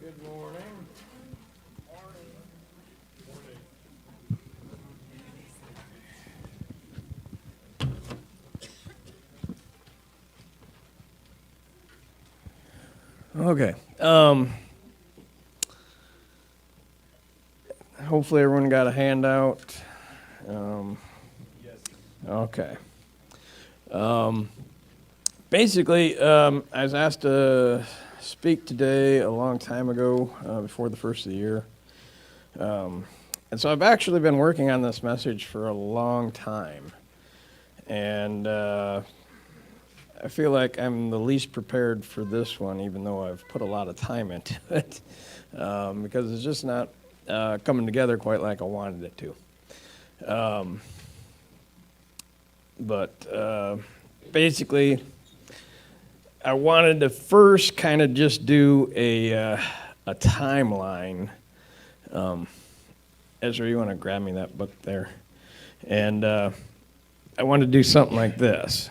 Good morning. Okay. Hopefully everyone got a handout. Yes. Okay. Basically, I was asked to speak today a long time ago, before the first of the year. And so I've actually been working on this message for a long time. And I feel like I'm the least prepared for this one, even though I've put a lot of time into it, because it's just not coming together quite like I wanted it to. But basically, I wanted to first kind of just do a timeline. Ezra, you want to grab me that book there? And I wanted to do something like this.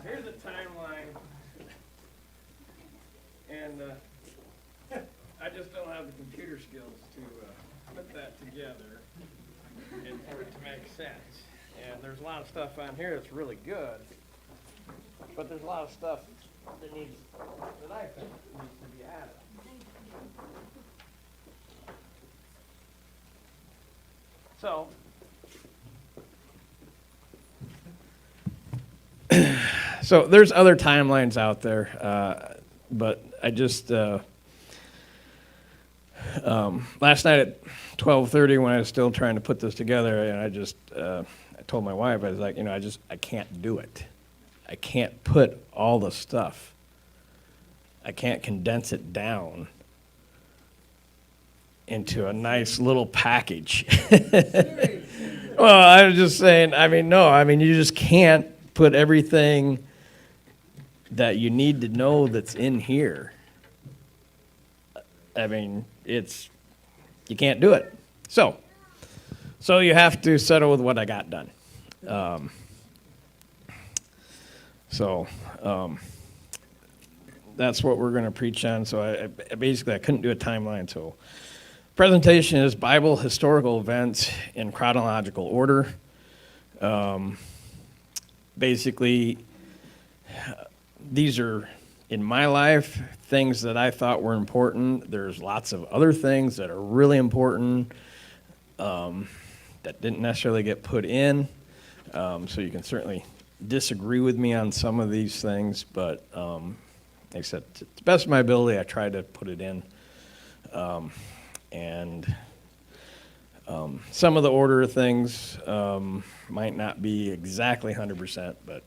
Here's a timeline, and I just don't have the computer skills to put that together and for it to make sense. And there's a lot of stuff on here that's really good, but there's a lot of stuff that I think needs to be added. So there's other timelines out there, but I just last night at 12:30 when I was still trying to put this together, and I told my wife, I was like, I can't do it. I can't put all the stuff. I can't condense it down into a nice little package. Well, I was just saying, you just can't put everything that you need to know that's in here. You can't do it. So you have to settle with what I got done. That's what we're going to preach on. So I couldn't do a timeline. So presentation is Bible historical events in chronological order. Basically, these are, in my life, things that I thought were important. There's lots of other things that are really important that didn't necessarily get put in. So you can certainly disagree with me on some of these things, but like I said, to the best of my ability, I tried to put it in. And some of the order of things might not be exactly 100%, but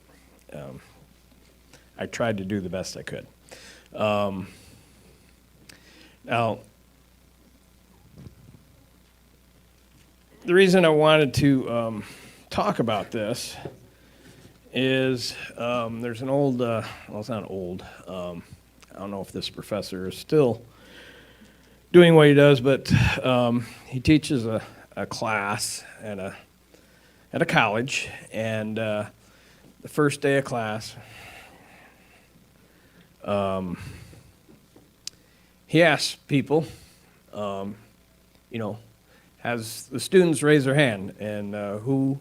I tried to do the best I could. Now, the reason I wanted to talk about this is there's an old, it's not old, I don't know if this professor is still doing what he does, but he teaches a class at a college, and the first day of class, he asks people, has the students raise their hand, and who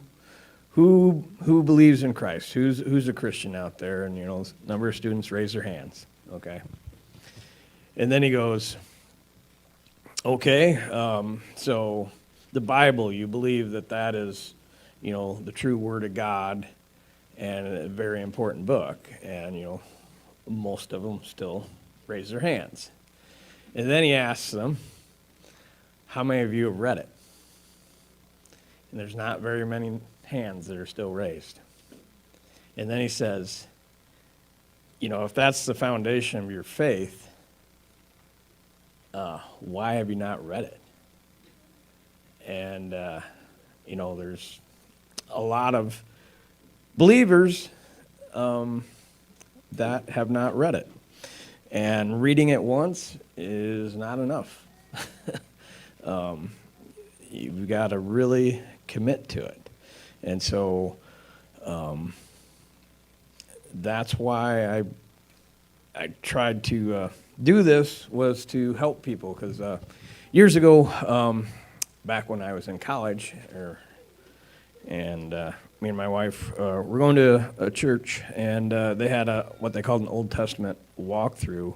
believes in Christ? Who's a Christian out there? And a number of students raise their hands. Okay, and then he goes, okay, so the Bible, you believe that is, the true Word of God, and a very important book, and most of them still raise their hands. And then he asks them, how many of you have read it? And there's not very many hands that are still raised. And then he says, if that's the foundation of your faith, why have you not read it? And, there's a lot of believers that have not read it. And reading it once is not enough. You've got to really commit to it. And so that's why I tried to do this, was to help people. Because years ago, back when I was in college, and me and my wife were going to a church, and they had what they called an Old Testament walkthrough,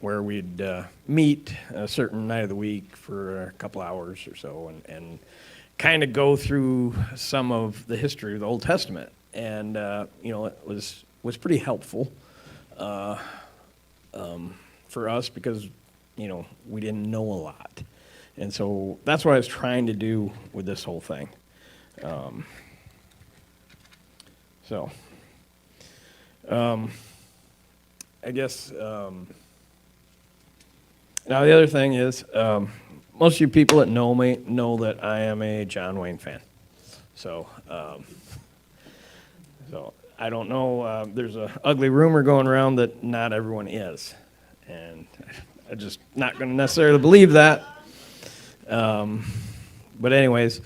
where we'd meet a certain night of the week for a couple hours or so, and kind of go through some of the history of the Old Testament. And it was pretty helpful for us, because we didn't know a lot. And so that's what I was trying to do with this whole thing. I guess now the other thing is, most of you people that know me know that I am a John Wayne fan. So I don't know, there's an ugly rumor going around that not everyone is. And I'm just not going to necessarily believe that. But anyways,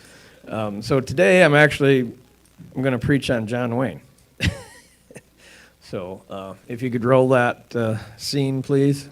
so today I'm going to preach on John Wayne. So if you could roll that scene, please.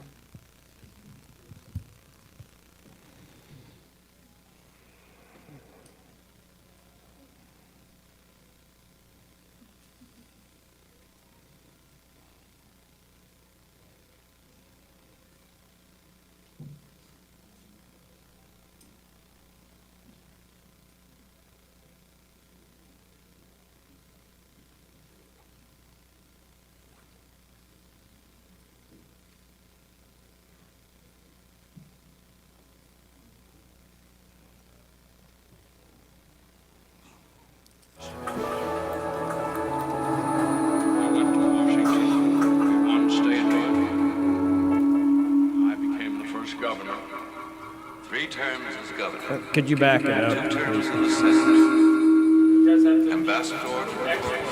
Could you back it up? Ambassador to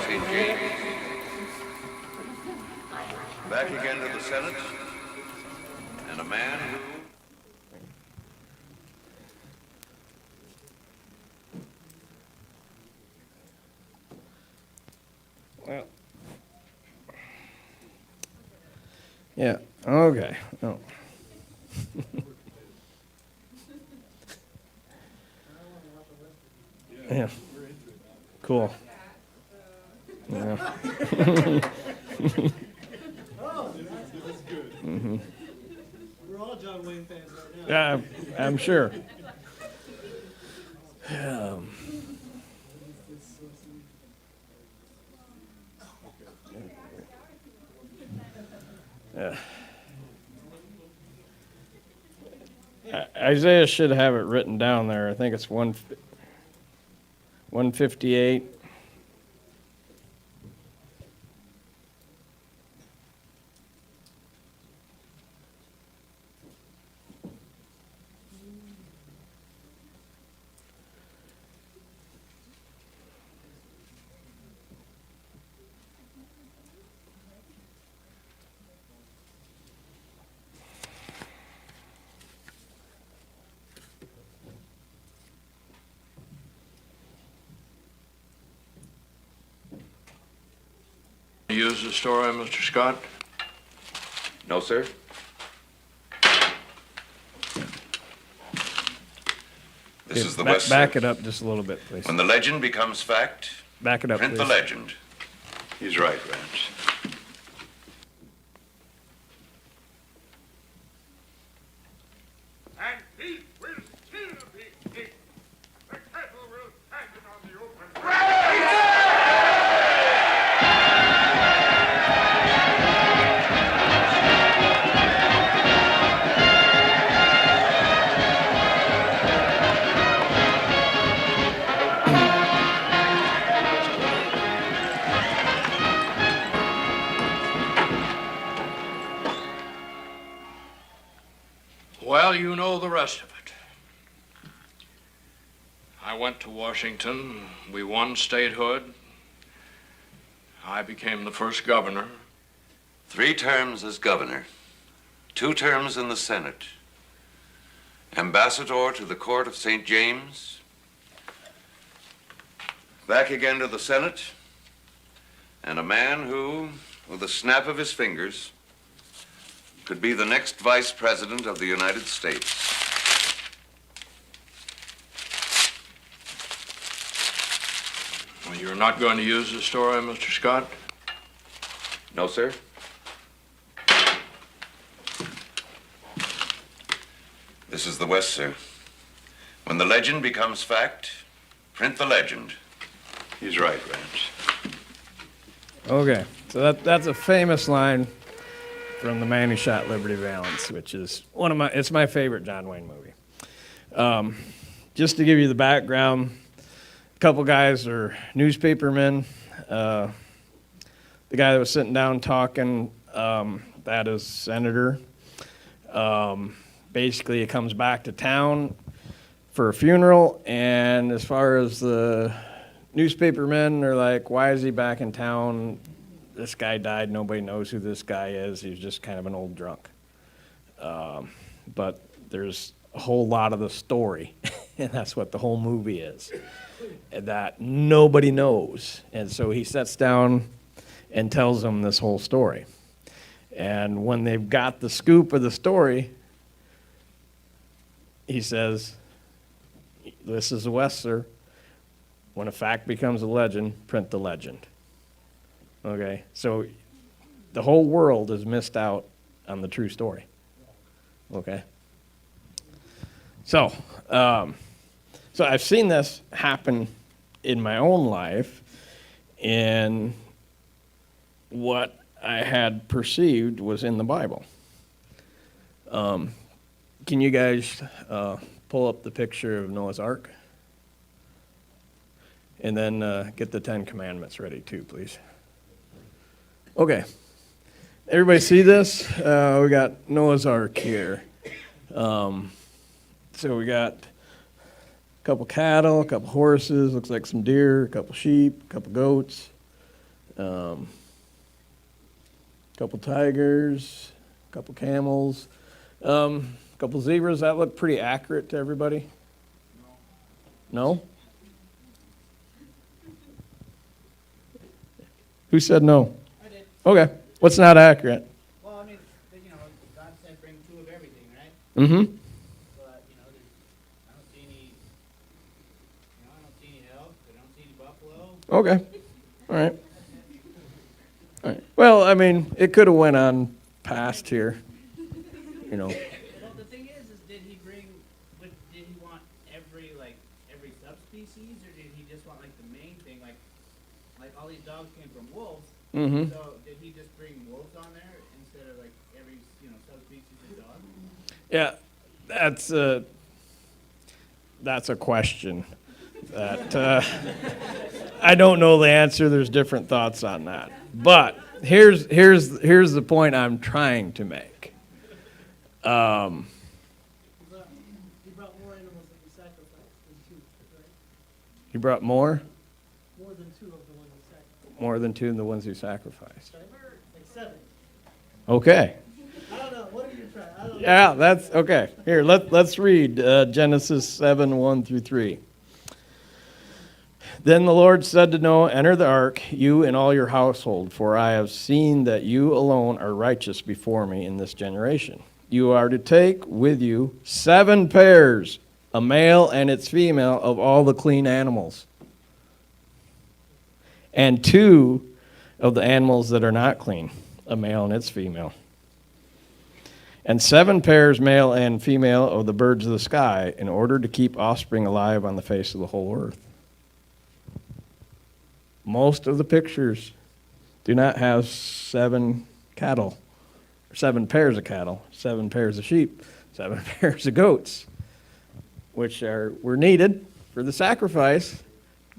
St. James. Back again to the Senate. And a man who... Well, yeah, okay. Oh. Yeah. Cool. Yeah. Mm-hmm. We're all John Wayne fans right now. Yeah, I'm sure. Isaiah should have it written down there. I think it's 158. Use the story, Mr. Scott? No, sir. This is the West. Back it up just a little bit, please. When the legend becomes fact, Back it up, print please. the legend. He's right, Rance. And he will still be king. The cattle will stand on the open ground. Well, you know the rest of it. I went to Washington. We won statehood. I became the first governor. 3 terms as governor, 2 terms in the Senate, ambassador to the court of St. James, back again to the Senate, and a man who, with a snap of his fingers, could be the next vice president of the United States. Well, you're not going to use the story, Mr. Scott? No, sir. This is the West, sir. When the legend becomes fact, print the legend. He's right, Rance. Okay, so that's a famous line from The Man Who Shot Liberty Valance, which is it's my favorite John Wayne movie. Just to give you the background, a couple guys are newspapermen. The guy that was sitting down talking, that is senator. Basically, he comes back to town for a funeral, and as far as the newspapermen are like, why is he back in town? This guy died. Nobody knows who this guy is. He's just kind of an old drunk. But there's a whole lot of the story, and that's what the whole movie is, that nobody knows. And so he sits down and tells them this whole story. And when they've got the scoop of the story, he says, this is the West, sir. When a fact becomes a legend, print the legend. Okay, so the whole world has missed out on the true story. Okay, so I've seen this happen in my own life, and what I had perceived was in the Bible. Can you guys pull up the picture of Noah's Ark? And then get the 10 Commandments ready too, please. Okay. Everybody see this? We got Noah's Ark here. So we got a couple cattle, a couple horses, looks like some deer, a couple sheep, a couple goats, a couple tigers, a couple camels, a couple zebras. That look pretty accurate to everybody? No? Who said no? I did. Okay. What's not accurate? Well, I mean, God said bring 2 of everything, right? Mm-hmm. But, I don't see any, I don't see any elk, I don't see any buffalo. Okay. All right. All right. Well, I mean, it could have went on past here. Well, the thing is did he want every subspecies, or did he just want, the main thing, like all these dogs came from wolves, Mm-hmm. so did he just bring wolves on there instead of, every, subspecies of dog? Yeah, that's a question that I don't know the answer. There's different thoughts on that. But here's the point I'm trying to make. He brought more animals than he sacrificed than 2, right? He brought more? More than 2 of the ones he sacrificed. More than 2 than the ones he sacrificed. Right? Like 7. Okay. I don't know. What are you trying? I don't know. Yeah, that's okay. Here, let's read Genesis 7, 1 through 3. Then the Lord said to Noah, enter the ark, you and all your household, for I have seen that you alone are righteous before me in this generation. You are to take with you 7 pairs, a male and its female, of all the clean animals, and 2 of the animals that are not clean, a male and its female, and 7 pairs, male and female, of the birds of the sky, in order to keep offspring alive on the face of the whole earth. Most of the pictures do not have 7 cattle, 7 pairs of cattle, 7 pairs of sheep, 7 pairs of goats, which were needed for the sacrifice.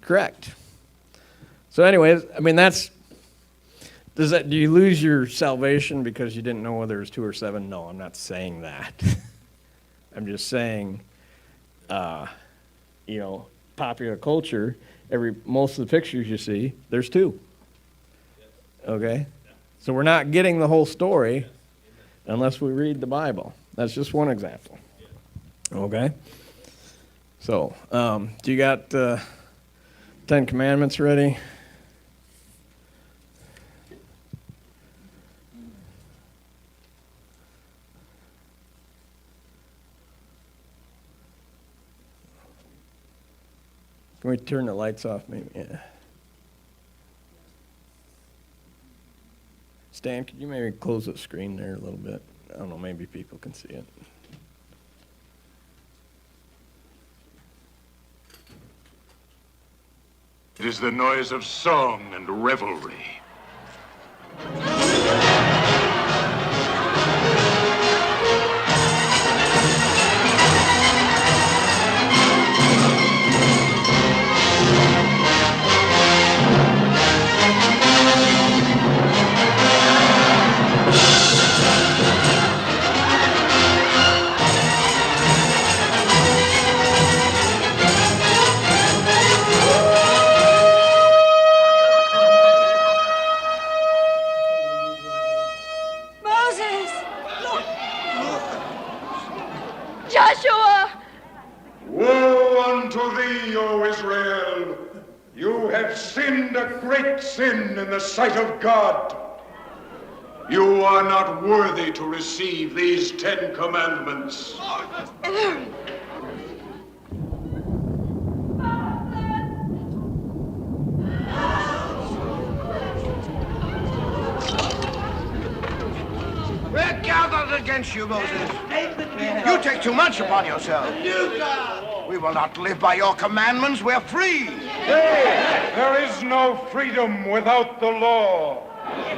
Correct. So anyways, I mean, do you lose your salvation because you didn't know whether it was 2 or 7? No, I'm not saying that. I'm just saying, popular culture, most of the pictures you see, there's 2. Okay? So we're not getting the whole story unless we read the Bible. That's just one example. Okay? So, do you got Ten Commandments ready? Can we turn the lights off maybe? Yeah. Stan, could you maybe close the screen there a little bit? I don't know, maybe people can see it. It is the noise of song and revelry. Moses! Joshua! Woe unto thee, O Israel! You have sinned a great sin in the sight of God. You are not worthy to receive these 10 commandments. We're gathered against you, Moses. You take too much upon yourself. We will not live by your commandments. We're free. There is no freedom without the law.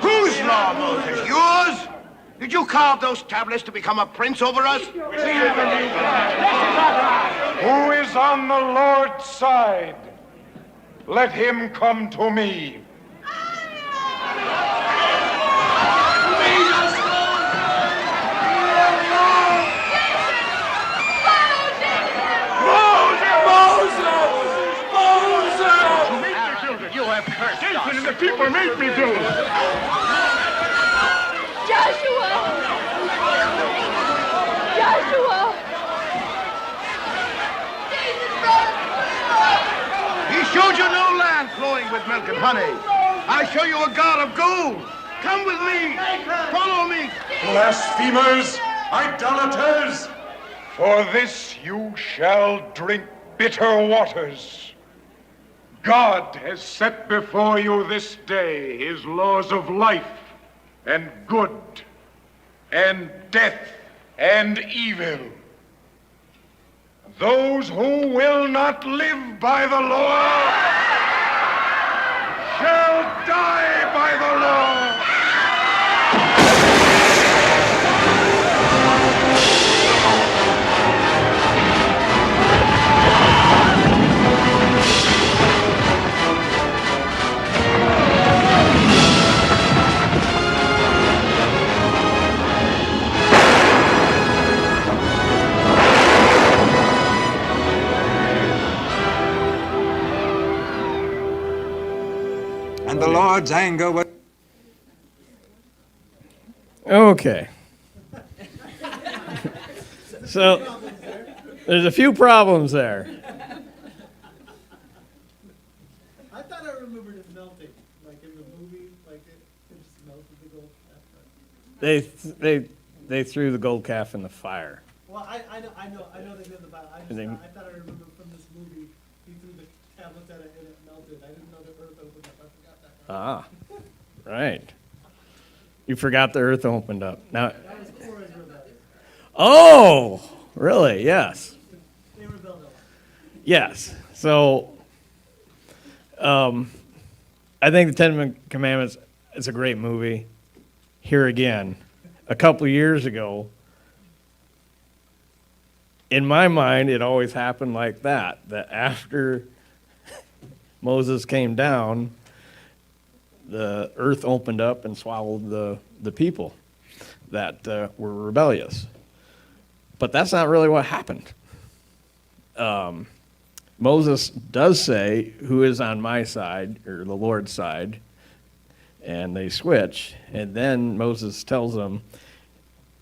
Whose law, Moses? Yours? Did you carve those tablets to become a prince over us? Who is on the Lord's side? Let him come to me. You have cursed us. And the people make me do it. Joshua! Joshua! He showed you no land flowing with milk and honey. I show you a God of gold. Come with me. Follow me. Blasphemers, idolaters, for this you shall drink bitter waters. God has set before you this day his laws of life and good and death and evil. Those who will not live by the law shall die by the law. And the Lord's anger was... Okay. So, there's a few problems there. I thought I remembered it melting, like in the movie, like it just melted the gold calf. They threw the gold calf in the fire. Well, I know they did the battle. I thought I remembered from this movie, he threw the tablets at it and it melted. I didn't know the earth opened up. I forgot that part. Ah, right. You forgot the earth opened up. Now, That was before Israel rebelled. oh, really? Yes. They rebelled a lot. Yes. So, I think the Ten Commandments is a great movie. Here again, a couple years ago, in my mind, it always happened like that after Moses came down, the earth opened up and swallowed the people that were rebellious. But that's not really what happened. Moses does say, who is on my side, or the Lord's side, and they switch. And then Moses tells them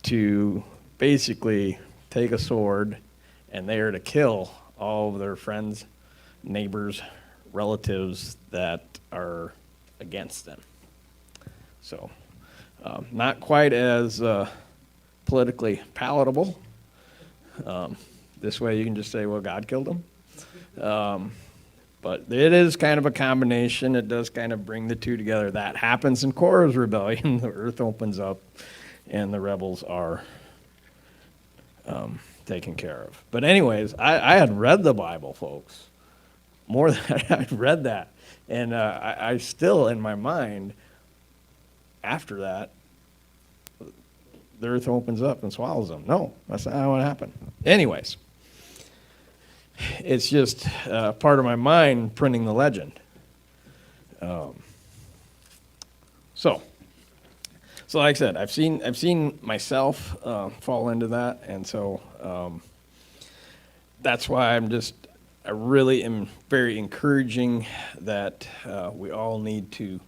to basically take a sword, and they are to kill all of their friends, neighbors, relatives that are against them. So, not quite as politically palatable. This way you can just say, well, God killed them. But it is kind of a combination. It does kind of bring the two together. That happens in Korah's rebellion. The earth opens up, and the rebels are taken care of. But anyways, I had read the Bible, folks. More than I'd read that. And I still, in my mind, after that, the earth opens up and swallows them. No, that's not how it happened. Anyways, it's just part of my mind printing the legend. So like I said, I've seen myself fall into that, and so that's why I really am very encouraging that we all need to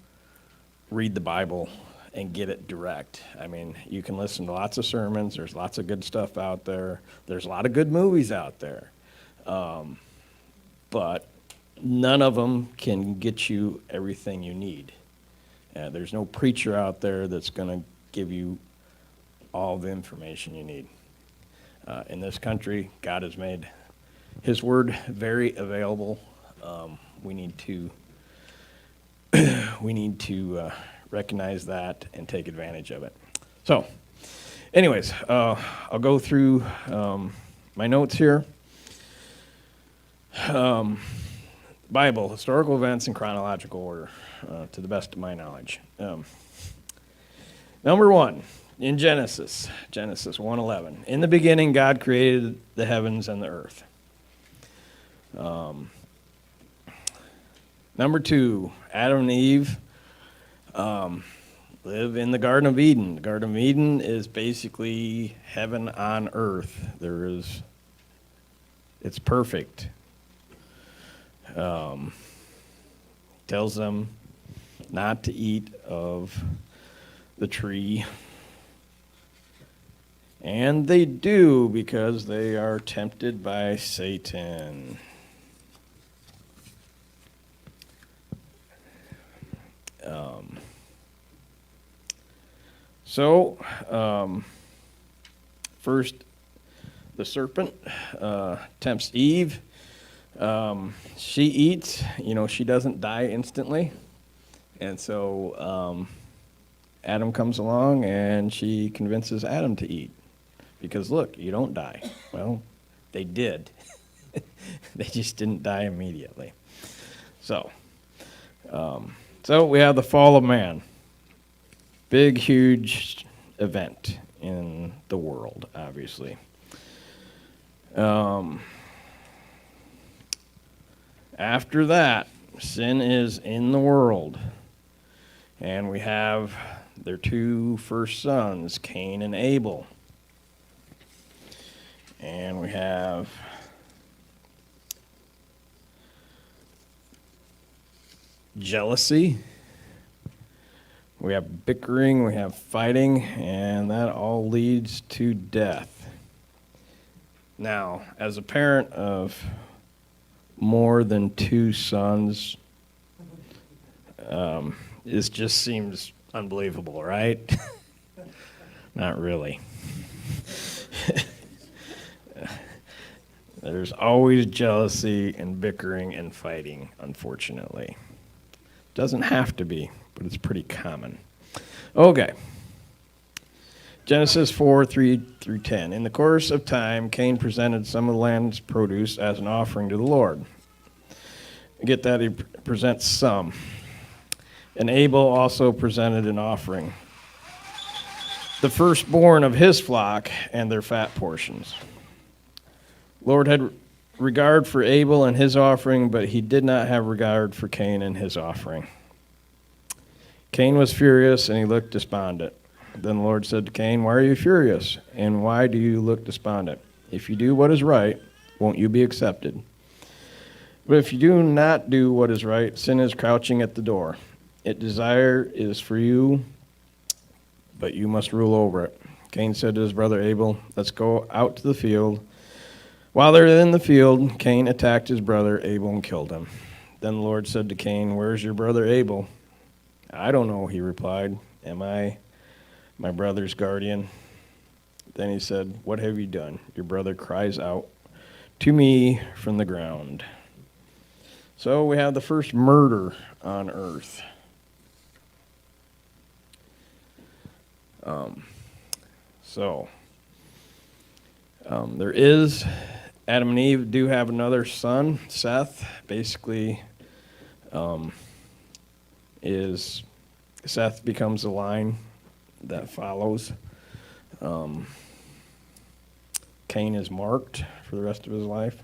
read the Bible and get it direct. I mean, you can listen to lots of sermons. There's lots of good stuff out there. There's a lot of good movies out there. But none of them can get you everything you need. There's no preacher out there that's going to give you all the information you need. In this country, God has made His Word very available. We need to recognize that and take advantage of it. So, anyways, I'll go through my notes here. Bible, historical events in chronological order, to the best of my knowledge. Number one, in Genesis 1:11. In the beginning, God created the heavens and the earth. Number two, Adam and Eve live in the Garden of Eden. The Garden of Eden is basically heaven on earth. It's perfect. Tells them not to eat of the tree. And they do because they are tempted by Satan. First, the serpent tempts Eve. She eats, she doesn't die instantly. And so Adam comes along and she convinces Adam to eat. Because look, you don't die. Well, they did. They just didn't die immediately. So we have the fall of man. Big, huge event in the world, obviously. After that, sin is in the world. And we have their two first sons, Cain and Abel. And we have jealousy. We have bickering, we have fighting, and that all leads to death. Now, as a parent of more than two sons, this just seems unbelievable, right? Not really. There's always jealousy and bickering and fighting, unfortunately. Doesn't have to be, but it's pretty common. Okay. Genesis 4:3-10. In the course of time, Cain presented some of the land's produce as an offering to the Lord. Get that? He presents some. And Abel also presented an offering, the firstborn of his flock and their fat portions. Lord had regard for Abel and his offering, but he did not have regard for Cain and his offering. Cain was furious, and he looked despondent. Then the Lord said to Cain, "Why are you furious, and why do you look despondent? If you do what is right, won't you be accepted? But if you do not do what is right, sin is crouching at the door. its desire is for you, but you must rule over it. Cain said to his brother Abel, let's go out to the field. While they're in the field, Cain attacked his brother Abel and killed him. Then the Lord said to Cain, where's your brother Abel? I don't know, he replied. Am I my brother's guardian? Then he said, what have you done? Your brother cries out to me from the ground. So we have the first murder on earth. There is, Adam and Eve do have another son, Seth. Basically, Seth becomes the line that follows. Cain is marked for the rest of his life.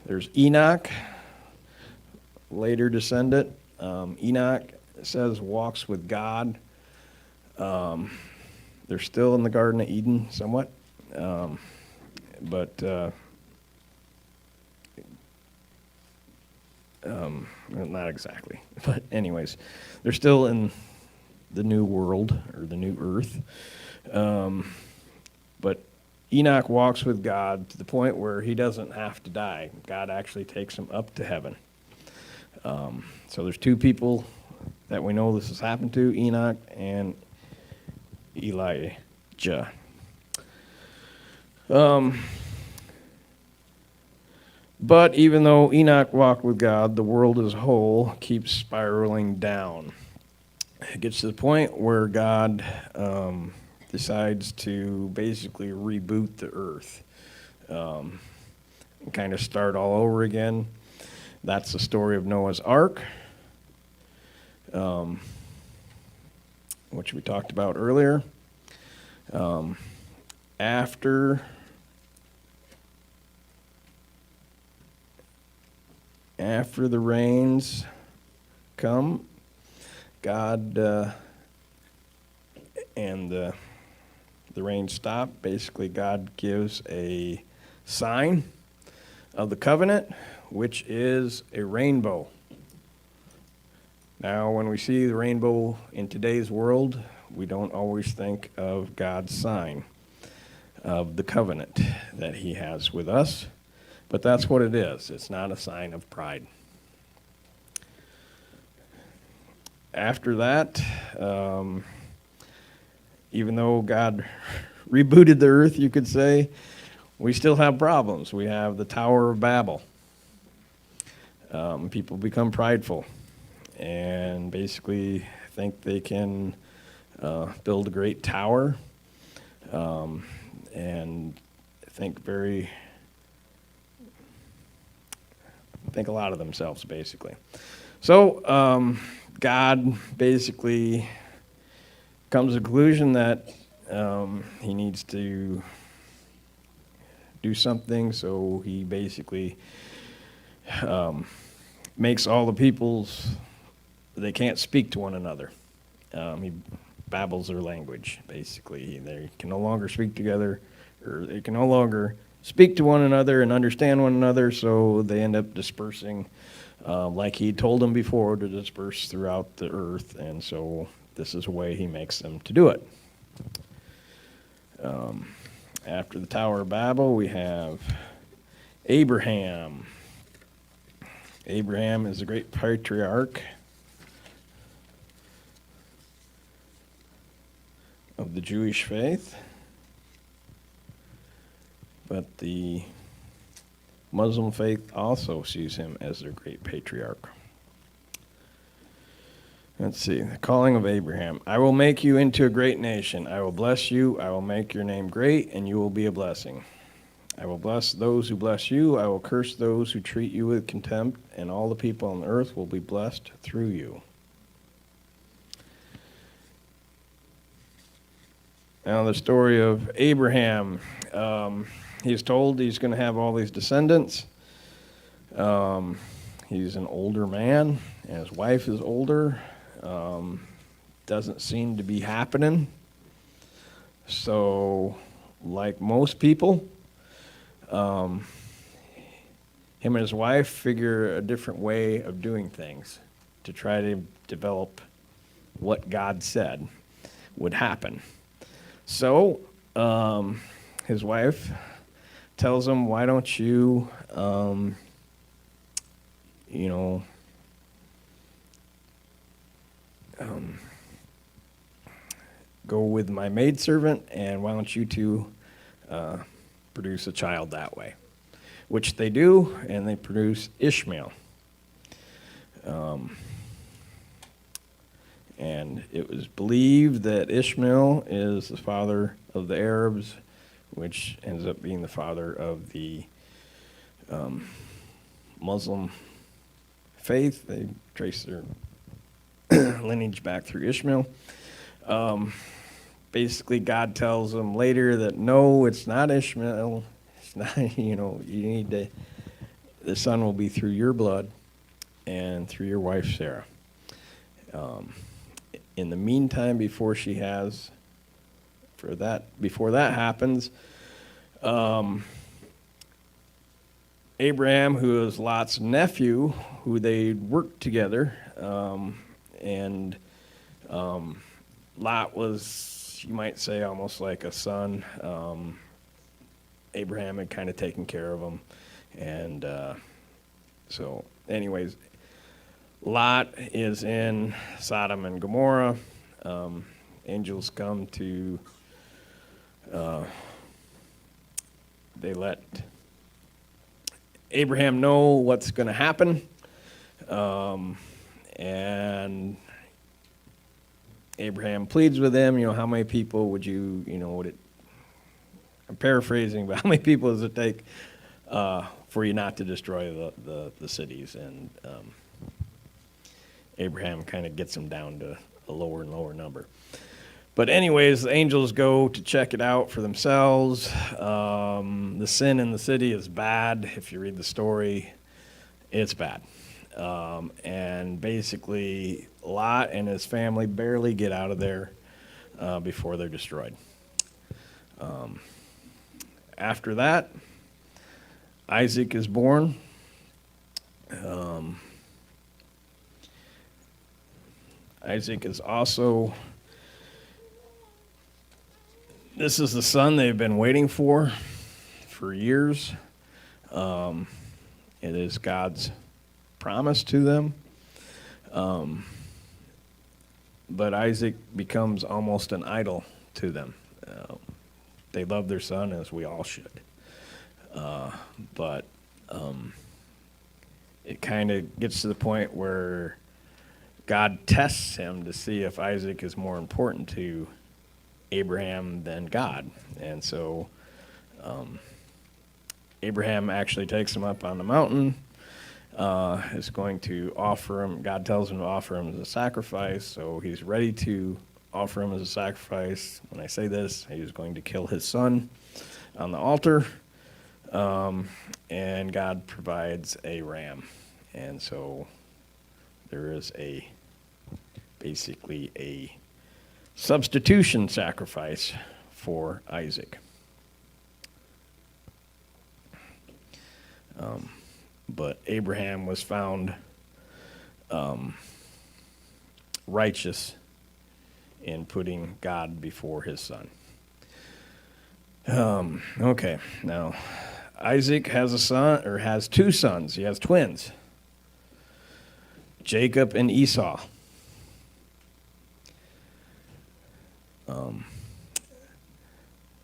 There's Enoch, later descendant. Enoch, it says, walks with God. They're still in the Garden of Eden somewhat, but not exactly. But anyways, they're still in the new world, or the new earth. But Enoch walks with God to the point where he doesn't have to die. God actually takes him up to heaven. So there's two people that we know this has happened to, Enoch and Elijah. But even though Enoch walked with God, the world as a whole keeps spiraling down. It gets to the point where God decides to basically reboot the earth and kind of start all over again. That's the story of Noah's Ark, which we talked about earlier. After the rains come, God and the rains stop. Basically, God gives a sign of the covenant, which is a rainbow. Now, when we see the rainbow in today's world, we don't always think of God's sign of the covenant that he has with us, but that's what it is. It's not a sign of pride. After that, even though God rebooted the earth, you could say, we still have problems. We have the Tower of Babel. People become prideful and basically think they can build a great tower and think a lot of themselves, basically. So God basically comes to the conclusion that he needs to do something, so he basically makes all the peoples, they can't speak to one another. He babbles their language, basically. They can no longer speak together, or they can no longer speak to one another and understand one another, so they end up dispersing like he told them before, to disperse throughout the earth, and so this is a way he makes them to do it. After the Tower of Babel, we have Abraham. Abraham is the great patriarch of the Jewish faith, but the Muslim faith also sees him as their great patriarch. Let's see, the calling of Abraham. I will make you into a great nation. I will bless you. I will make your name great, and you will be a blessing. I will bless those who bless you. I will curse those who treat you with contempt, and all the people on earth will be blessed through you. Now the story of Abraham. He's told he's going to have all these descendants. He's an older man, and his wife is older. Doesn't seem to be happening. So, like most people, him and his wife figure a different way of doing things. to try to develop what God said would happen. So his wife tells him, why don't you, go with my maidservant, and why don't you two produce a child that way? Which they do, and they produce Ishmael. And it was believed that Ishmael is the father of the Arabs, which ends up being the father of the Muslim faith. They trace their lineage back through Ishmael. Basically, God tells them later that no, it's not Ishmael. It's not, you need to, the son will be through your blood and through your wife, Sarah. In the meantime, before that happens, Abraham, who is Lot's nephew, who they worked together, and Lot was, you might say, almost like a son. Abraham had kind of taken care of him, and so anyways, Lot is in Sodom and Gomorrah. Angels come to, they let Abraham know what's going to happen, and Abraham pleads with them, how many people would you, I'm paraphrasing, but how many people does it take for you not to destroy the cities? And Abraham kind of gets them down to a lower and lower number. But anyways, the angels go to check it out for themselves. The sin in the city is bad. If you read the story, it's bad. And basically, Lot and his family barely get out of there before they're destroyed. After that, Isaac is born. Isaac is also, this is the son they've been waiting for years. It is God's promise to them. But Isaac becomes almost an idol to them. They love their son, as we all should. But it kind of gets to the point where God tests him to see if Isaac is more important to Abraham than God. And so Abraham actually takes him up on the mountain, is going to offer him, God tells him to offer him as a sacrifice, so he's ready to offer him as a sacrifice. When I say this, he was going to kill his son on the altar, and God provides a ram. And so there is basically a substitution sacrifice for Isaac. But Abraham was found righteous in putting God before his son. Okay, now Isaac has a son, or has two sons. He has twins, Jacob and Esau.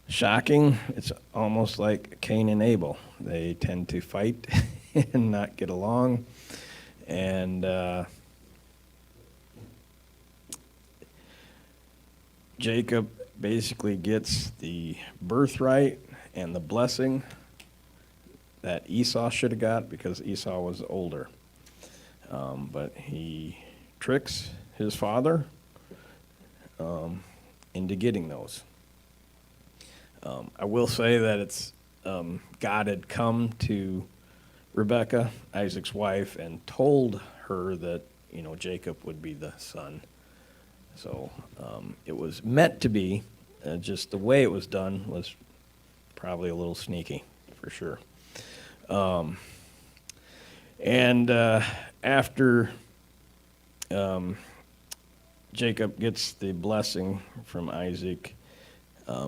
Shocking, it's almost like Cain and Abel. They tend to fight and not get along. And Jacob basically gets the birthright and the blessing that Esau should have got because Esau was older. But he tricks his father into getting those. I will say that it's God had come to Rebekah, Isaac's wife, and told her that Jacob would be the son. So it was meant to be. Just the way it was done was probably a little sneaky, for sure. And after Jacob gets the blessing from Isaac.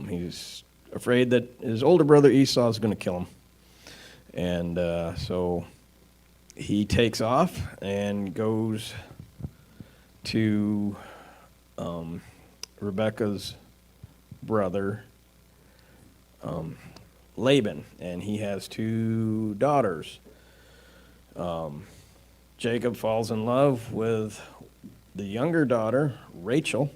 He's afraid that his older brother Esau is going to kill him. And so he takes off and goes to Rebekah's brother, Laban, and he has 2 daughters. Jacob falls in love with the younger daughter, Rachel,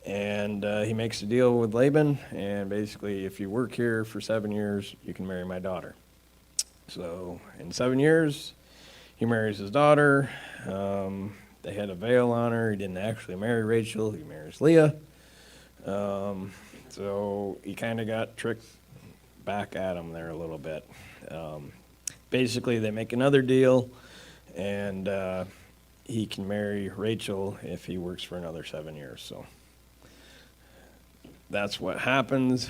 and he makes a deal with Laban, and basically, if you work here for 7 years, you can marry my daughter. So in 7 years, he marries his daughter. They had a veil on her. He didn't actually marry Rachel. He marries Leah. So he kind of got tricked back at him there a little bit. Basically, they make another deal, and he can marry Rachel if he works for another 7 years. So that's what happens.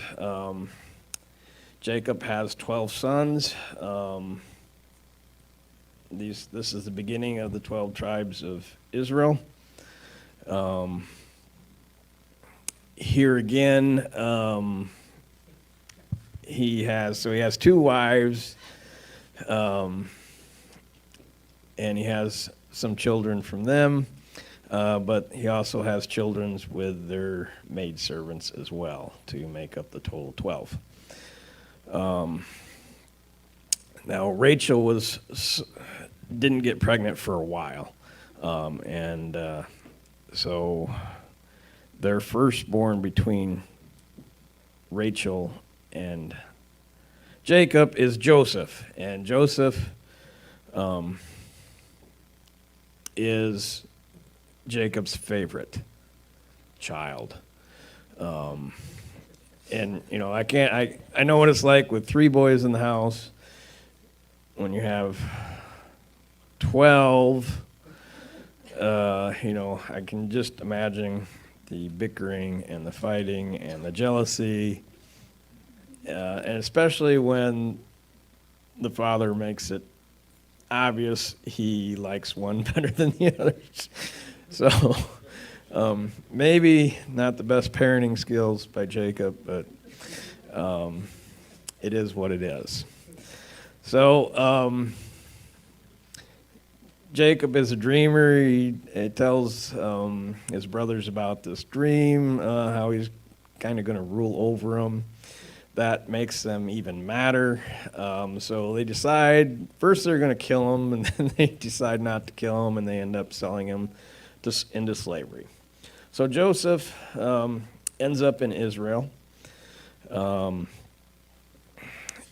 Jacob has 12 sons. This is the beginning of the 12 tribes of Israel. Here again, he has 2 wives, and he has some children from them, but he also has children with their maidservants as well to make up the total 12. Now Rachel didn't get pregnant for a while, and so their firstborn between Rachel and Jacob is Joseph, and Joseph is Jacob's favorite child. And I know what it's like with 3 boys in the house. When you have 12, I can just imagine the bickering and the fighting and the jealousy, and especially when the father makes it obvious he likes one better than the others. So maybe not the best parenting skills by Jacob, but it is what it is. So Jacob is a dreamer. He tells his brothers about this dream, how he's kind of going to rule over them. That makes them even madder. So they decide, first they're going to kill him, and then they decide not to kill him, and they end up selling him into slavery. So Joseph ends up in Israel.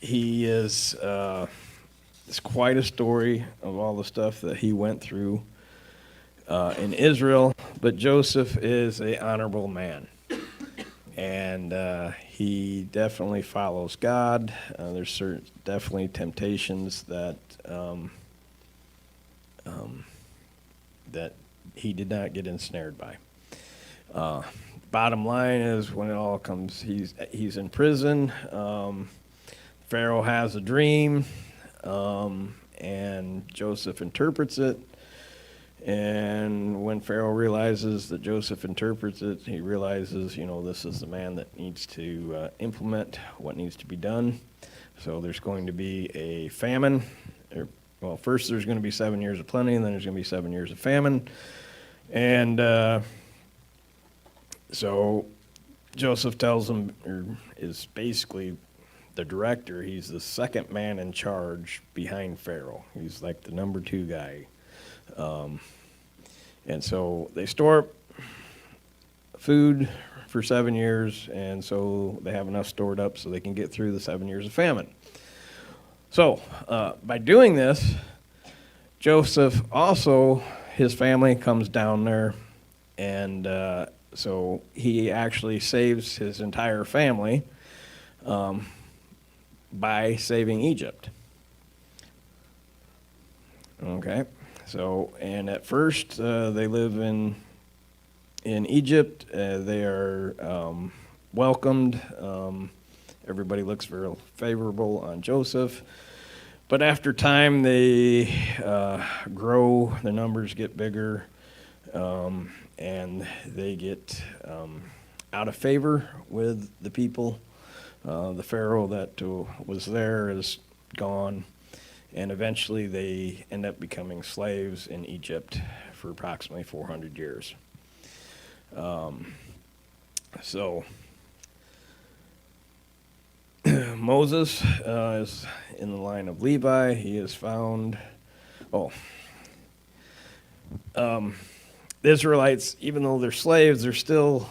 He is, it's quite a story of all the stuff that he went through in Israel, but Joseph is an honorable man. And he definitely follows God. There's definitely temptations that that he did not get ensnared by. Bottom line is, when it all comes, he's in prison. Pharaoh has a dream, and Joseph interprets it. And when Pharaoh realizes that Joseph interprets it, he realizes, this is the man that needs to implement what needs to be done. So there's going to be a famine. First there's going to be 7 years of plenty, and then there's going to be 7 years of famine. And so Joseph tells him, or is basically the director. He's the second man in charge behind Pharaoh. He's like the number 2 guy. And so they store up food for 7 years, and so they have enough stored up so they can get through the 7 years of famine. So by doing this, Joseph also, his family comes down there, and so he actually saves his entire family by saving Egypt. Okay. So, and at first, they live in Egypt. They are welcomed. Everybody looks very favorable on Joseph. But after time, they grow. Their numbers get bigger. and they get out of favor with the people. The Pharaoh that was there is gone, and eventually they end up becoming slaves in Egypt for approximately 400 years. So Moses is in the line of Levi. He is found. The Israelites, even though they're slaves, they're still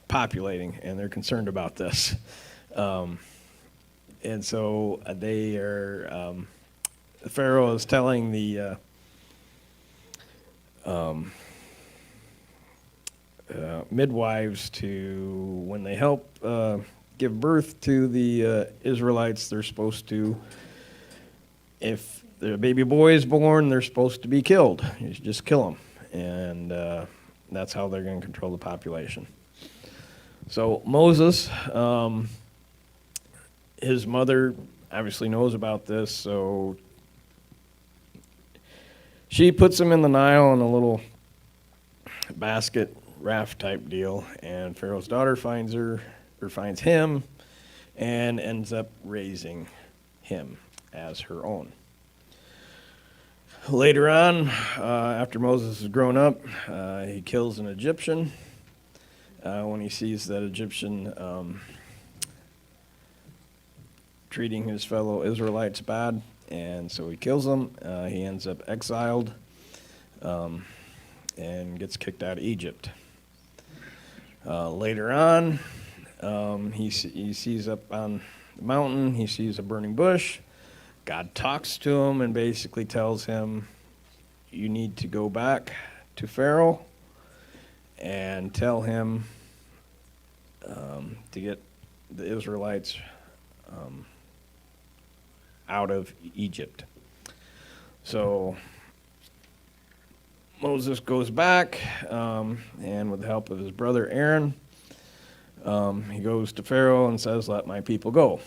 populating, and they're concerned about this. And so they are. Pharaoh is telling the midwives to, when they help give birth to the Israelites, they're supposed to, if the baby boy is born, they're supposed to be killed. You just kill them. And that's how they're going to control the population. So Moses, his mother obviously knows about this, so she puts him in the Nile in a little basket raft type deal, and Pharaoh's daughter finds him and ends up raising him as her own. Later on, after Moses has grown up, he kills an Egyptian when he sees that Egyptian treating his fellow Israelites bad, and so he kills them. He ends up exiled and gets kicked out of Egypt. Later on, he sees up on the mountain, he sees a burning bush. God talks to him and basically tells him, you need to go back to Pharaoh and tell him to get the Israelites out of Egypt. So Moses goes back, and with the help of his brother Aaron, he goes to Pharaoh and says, let my people go.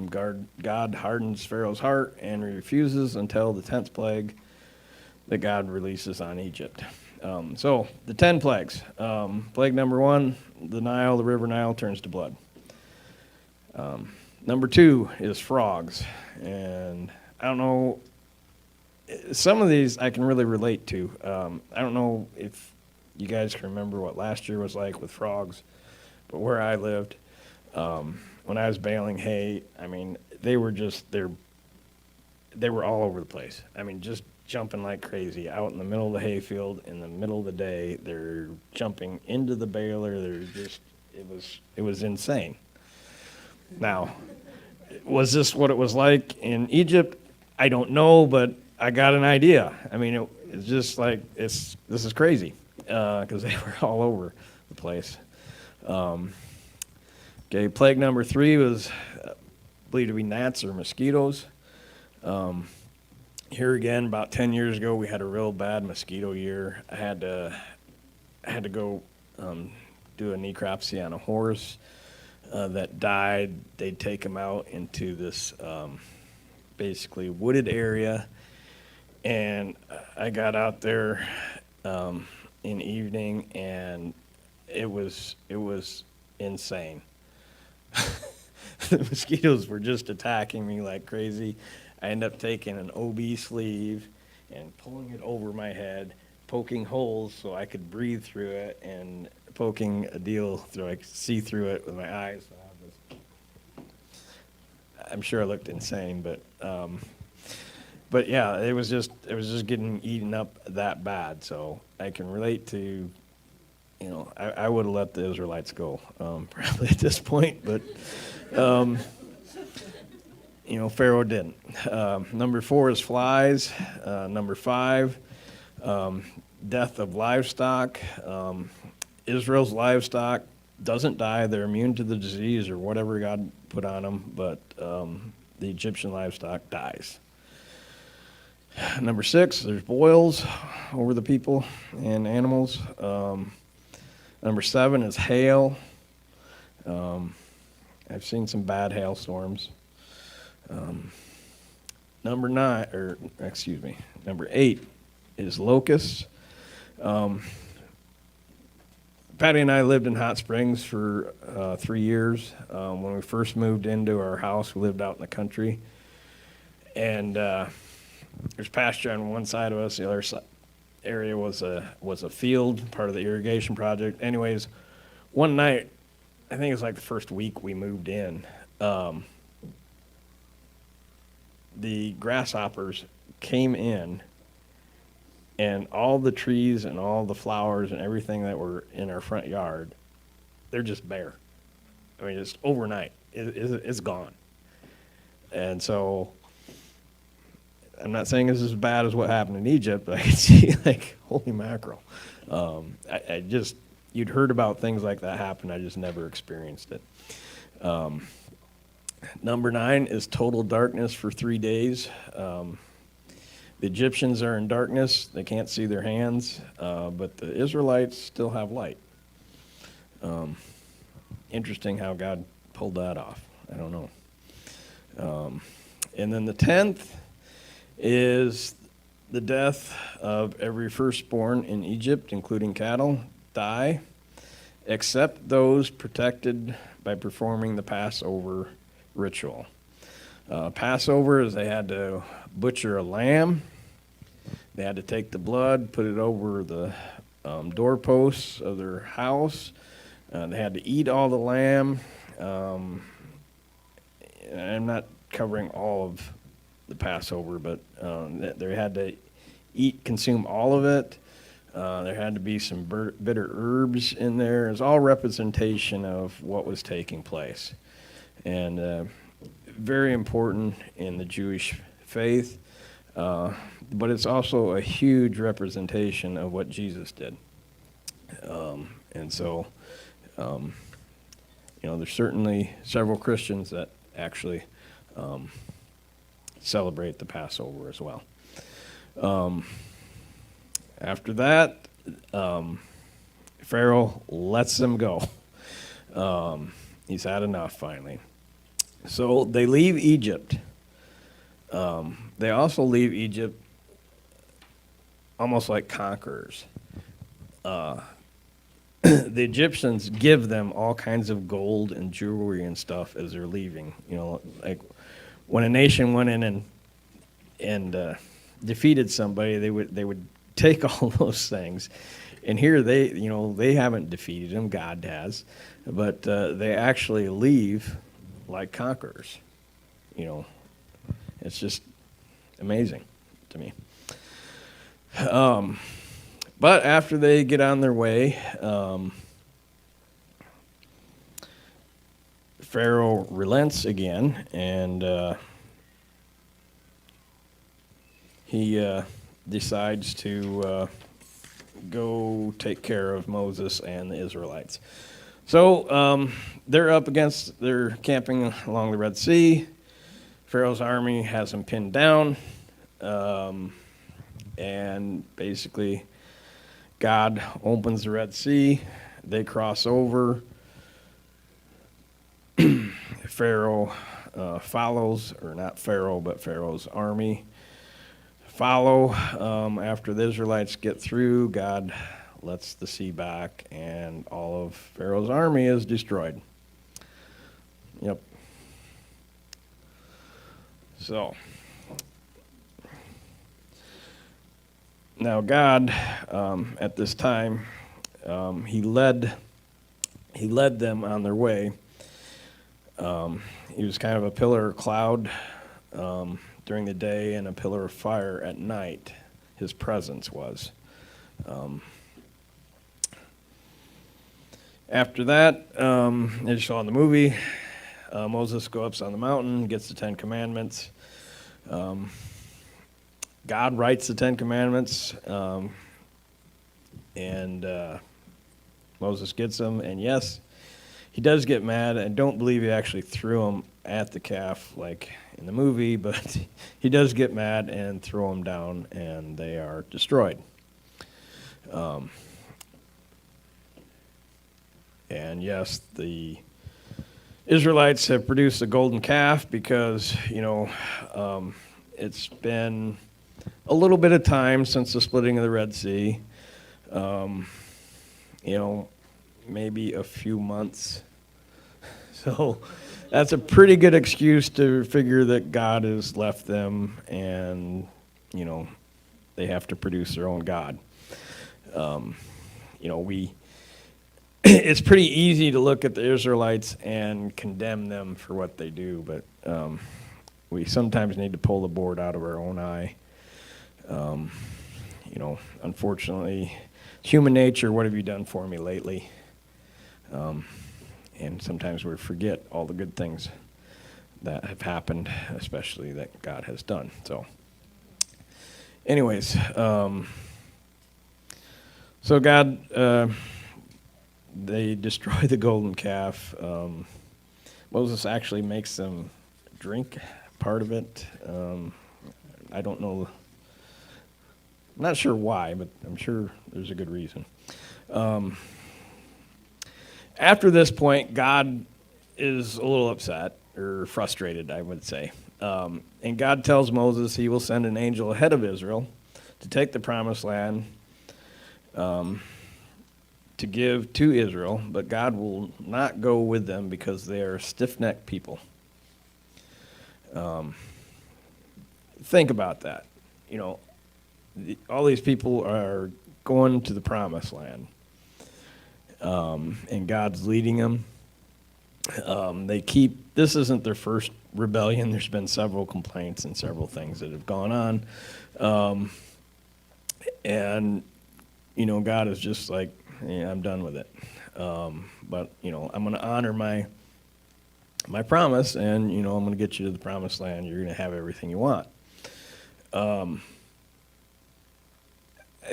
God hardens Pharaoh's heart, and he refuses until the 10th plague that God releases on Egypt. So the 10 plagues. Plague number 1, the river Nile turns to blood. Number 2 is frogs. And I don't know, some of these I can really relate to. I don't know if you guys can remember what last year was like with frogs, but where I lived, when I was baling hay, I mean, they were all over the place. I mean, just jumping like crazy out in the middle of the hayfield in the middle of the day. They're jumping into the baler. It was insane. Now, was this what it was like in Egypt? I don't know, but I got an idea. I mean, it's just like, this is crazy, because they were all over the place. Okay, plague number 3 was believed to be gnats or mosquitoes. Here again, about 10 years ago, we had a real bad mosquito year. I had to go do a necropsy on a horse that died. They'd take him out into this basically wooded area, and I got out there in evening, and it was insane. The mosquitoes were just attacking me like crazy. I ended up taking an OB sleeve and pulling it over my head, poking holes so I could breathe through it, and poking a deal so I could see through it with my eyes. I'm sure I looked insane, but yeah, it was just getting eaten up that bad. So I can relate to, I would have let the Israelites go probably at this point, but Pharaoh didn't. Number 4 is flies. Number 5, death of livestock. Israel's livestock doesn't die. They're immune to the disease or whatever God put on them, but the Egyptian livestock dies. Number 6, there's boils over the people and animals. Number 7 is hail. I've seen some bad hailstorms. Number 8 is locusts. Patty and I lived in Hot Springs for 3 years. When we first moved into our house, we lived out in the country. And there's pasture on one side of us. The other area was a field, part of the irrigation project. Anyways, one night, I think it was like the first week we moved in, the grasshoppers came in, and all the trees and all the flowers and everything that were in our front yard, they're just bare. I mean, just overnight, it's gone. And so, I'm not saying this is as bad as what happened in Egypt, but I can see, like, holy mackerel. I just, you'd heard about things like that happen, I just never experienced it. Number 9 is total darkness for 3 days. The Egyptians are in darkness. They can't see their hands, but the Israelites still have light. Interesting how God pulled that off. I don't know. And then the 10th is the death of every firstborn in Egypt, including cattle, die, except those protected by performing the Passover ritual. Passover is they had to butcher a lamb. They had to take the blood, put it over the doorposts of their house. They had to eat all the lamb. I'm not covering all of the Passover, but they had to consume all of it. There had to be some bitter herbs in there. It's all representation of what was taking place. And very important in the Jewish faith, but it's also a huge representation of what Jesus did. And so, there's certainly several Christians that actually celebrate the Passover as well. After that, Pharaoh lets them go. He's had enough finally. So they leave Egypt. They also leave Egypt almost like conquerors. The Egyptians give them all kinds of gold and jewelry and stuff as they're leaving. Like when a nation went in and defeated somebody, they would take all those things. And here they haven't defeated them, God has, but they actually leave like conquerors. It's just amazing to me. But after they get on their way, Pharaoh relents again, and he decides to go take care of Moses and the Israelites. So they're camping along the Red Sea. Pharaoh's army has them pinned down, and basically God opens the Red Sea. They cross over. Pharaoh follows, or not Pharaoh, but Pharaoh's army follow. After the Israelites get through, God lets the sea back, and all of Pharaoh's army is destroyed. Yep. So, now God, at this time, he led them on their way. He was kind of a pillar of cloud during the day and a pillar of fire at night. His presence was. After that, as you saw in the movie, Moses goes up on the mountain, gets the 10 Commandments. God writes the 10 Commandments, and Moses gets them. And yes, he does get mad. I don't believe he actually threw them at the calf like in the movie, but he does get mad and throw them down, and they are destroyed. And yes, the Israelites have produced a golden calf because, it's been a little bit of time since the splitting of the Red Sea. Maybe a few months. So that's a pretty good excuse to figure that God has left them and, they have to produce their own God. It's pretty easy to look at the Israelites and condemn them for what they do, but we sometimes need to pull the board out of our own eye. Unfortunately, human nature, what have you done for me lately? And sometimes we forget all the good things that have happened, especially that God has done. So, anyways, so God, they destroy the golden calf. Moses actually makes them drink part of it. I don't know. I'm not sure why, but I'm sure there's a good reason. After this point, God is a little upset, or frustrated, I would say. And God tells Moses he will send an angel ahead of Israel to take the promised land to give to Israel, but God will not go with them because they are stiff-necked people. Think about that. All these people are going to the promised land. And God's leading them. This isn't their first rebellion. There's been several complaints and several things that have gone on. And God is just like, yeah, I'm done with it. But, I'm going to honor my promise, and, I'm going to get you to the promised land. You're going to have everything you want. I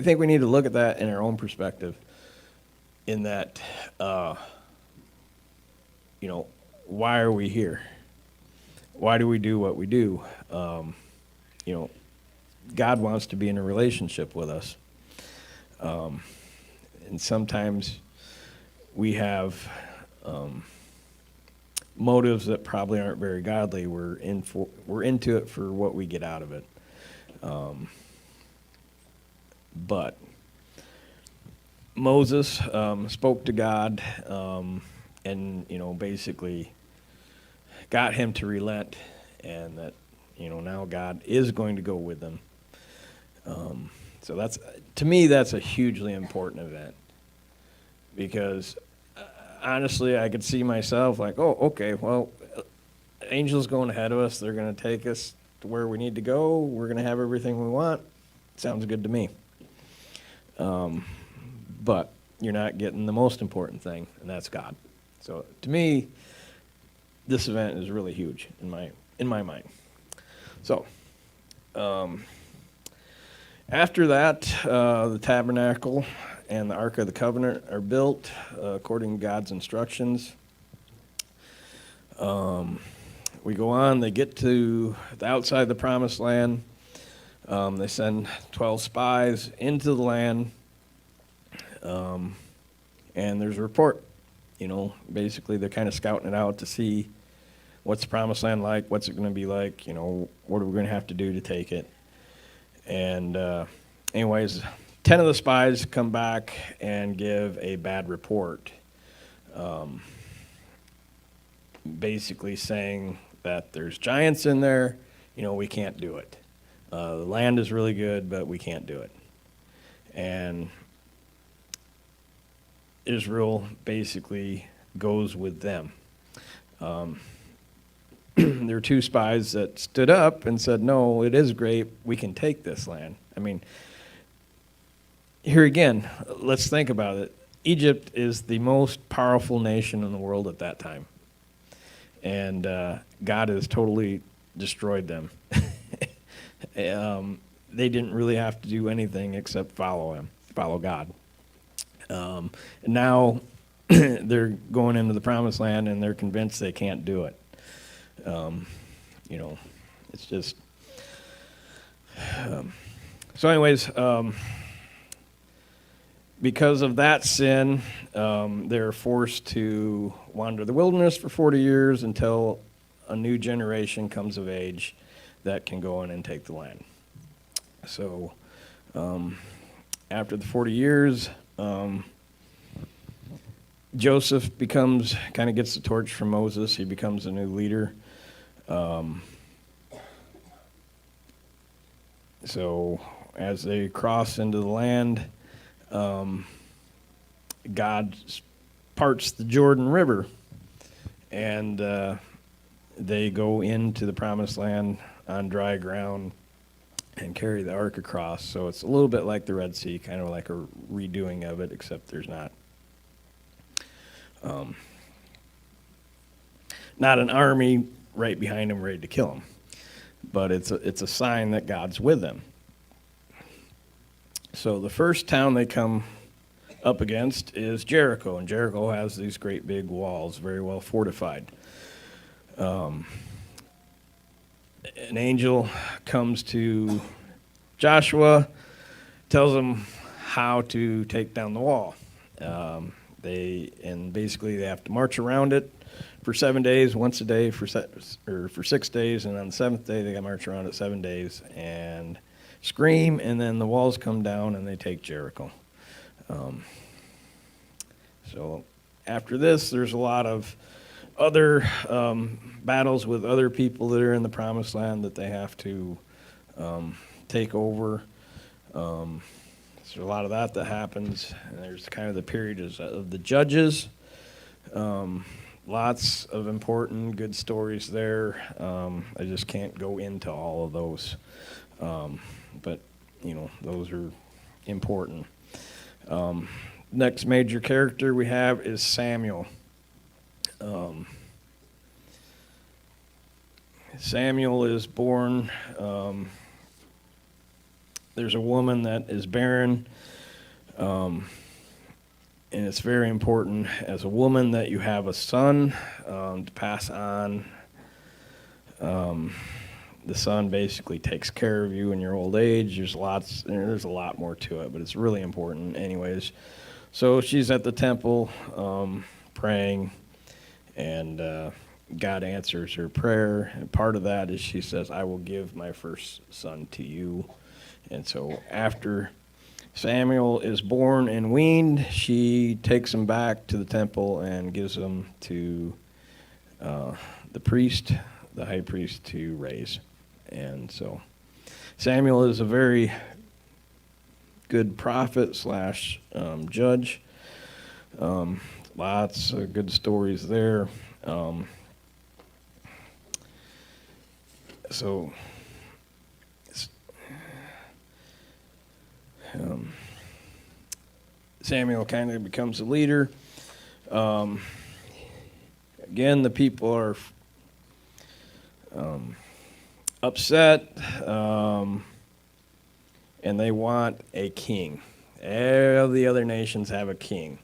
think we need to look at that in our own perspective. In that, why are we here? Why do we do what we do? God wants to be in a relationship with us. And sometimes we have motives that probably aren't very godly. We're into it for what we get out of it. But Moses spoke to God and, basically got him to relent, and that, now God is going to go with them. So to me, that's a hugely important event, because honestly, I could see myself like, oh, okay, well, angels going ahead of us. They're going to take us to where we need to go. We're going to have everything we want. Sounds good to me. But you're not getting the most important thing, and that's God. So to me, this event is really huge in my mind. So after that, the tabernacle and the Ark of the Covenant are built according to God's instructions. We go on. They get to the outside of the Promised Land. They send 12 spies into the land. And there's a report, basically they're kind of scouting it out to see what's the promised land like, what's it going to be like, what are we going to have to do to take it. And anyways, 10 of the spies come back and give a bad report, basically saying that there's giants in there, we can't do it. The land is really good, but we can't do it. And Israel basically goes with them. There were 2 spies that stood up and said, no, it is great. We can take this land. I mean, here again, let's think about it. Egypt is the most powerful nation in the world at that time. And God has totally destroyed them. They didn't really have to do anything except follow God. And now they're going into the promised land, and they're convinced they can't do it. It's just... So anyways, because of that sin, they're forced to wander the wilderness for 40 years until a new generation comes of age that can go in and take the land. So after the 40 years, Joseph kind of gets the torch from Moses. He becomes a new leader. So as they cross into the land, God parts the Jordan River, and they go into the promised land on dry ground and carry the ark across. So it's a little bit like the Red Sea, kind of like a redoing of it, except there's not an army right behind them ready to kill them, but it's a sign that God's with them. So the first town they come up against is Jericho, and Jericho has these great big walls, very well fortified. An angel comes to Joshua, tells him how to take down the wall. Basically they have to march around it for 7 days, once a day for 6 days, and on the seventh day they got to march around it 7 days and scream, and then the walls come down and they take Jericho. So after this, there's a lot of other battles with other people that are in the promised land that they have to take over. There's a lot of that happens, and there's kind of the period of the judges. Lots of important, good stories there. I just can't go into all of those, but those are important. Next major character we have is Samuel. Samuel is born. There's a woman that is barren, and it's very important as a woman that you have a son to pass on. The son basically takes care of you in your old age. There's a lot more to it, but it's really important anyways. So she's at the temple praying, and God answers her prayer. And part of that is she says, I will give my first son to you. And so after Samuel is born and weaned, she takes him back to the temple and gives him to the priest, the high priest, to raise. And so Samuel is a very good prophet / judge. Lots of good stories there. Samuel kind of becomes a leader. Again, the people are upset, and they want a king. All the other nations have a king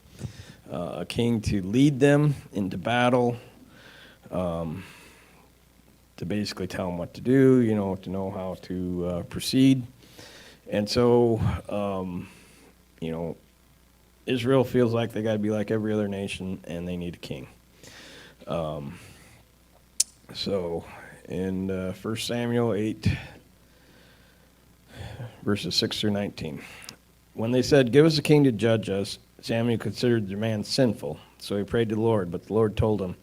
to lead them into battle, to basically tell them what to do, to know how to proceed. And so, Israel feels like they got to be like every other nation, and they need a king. So in 1 Samuel 8, verses 6 through 19. When they said, give us a king to judge us, Samuel considered the man sinful. So he prayed to the Lord, but the Lord told him,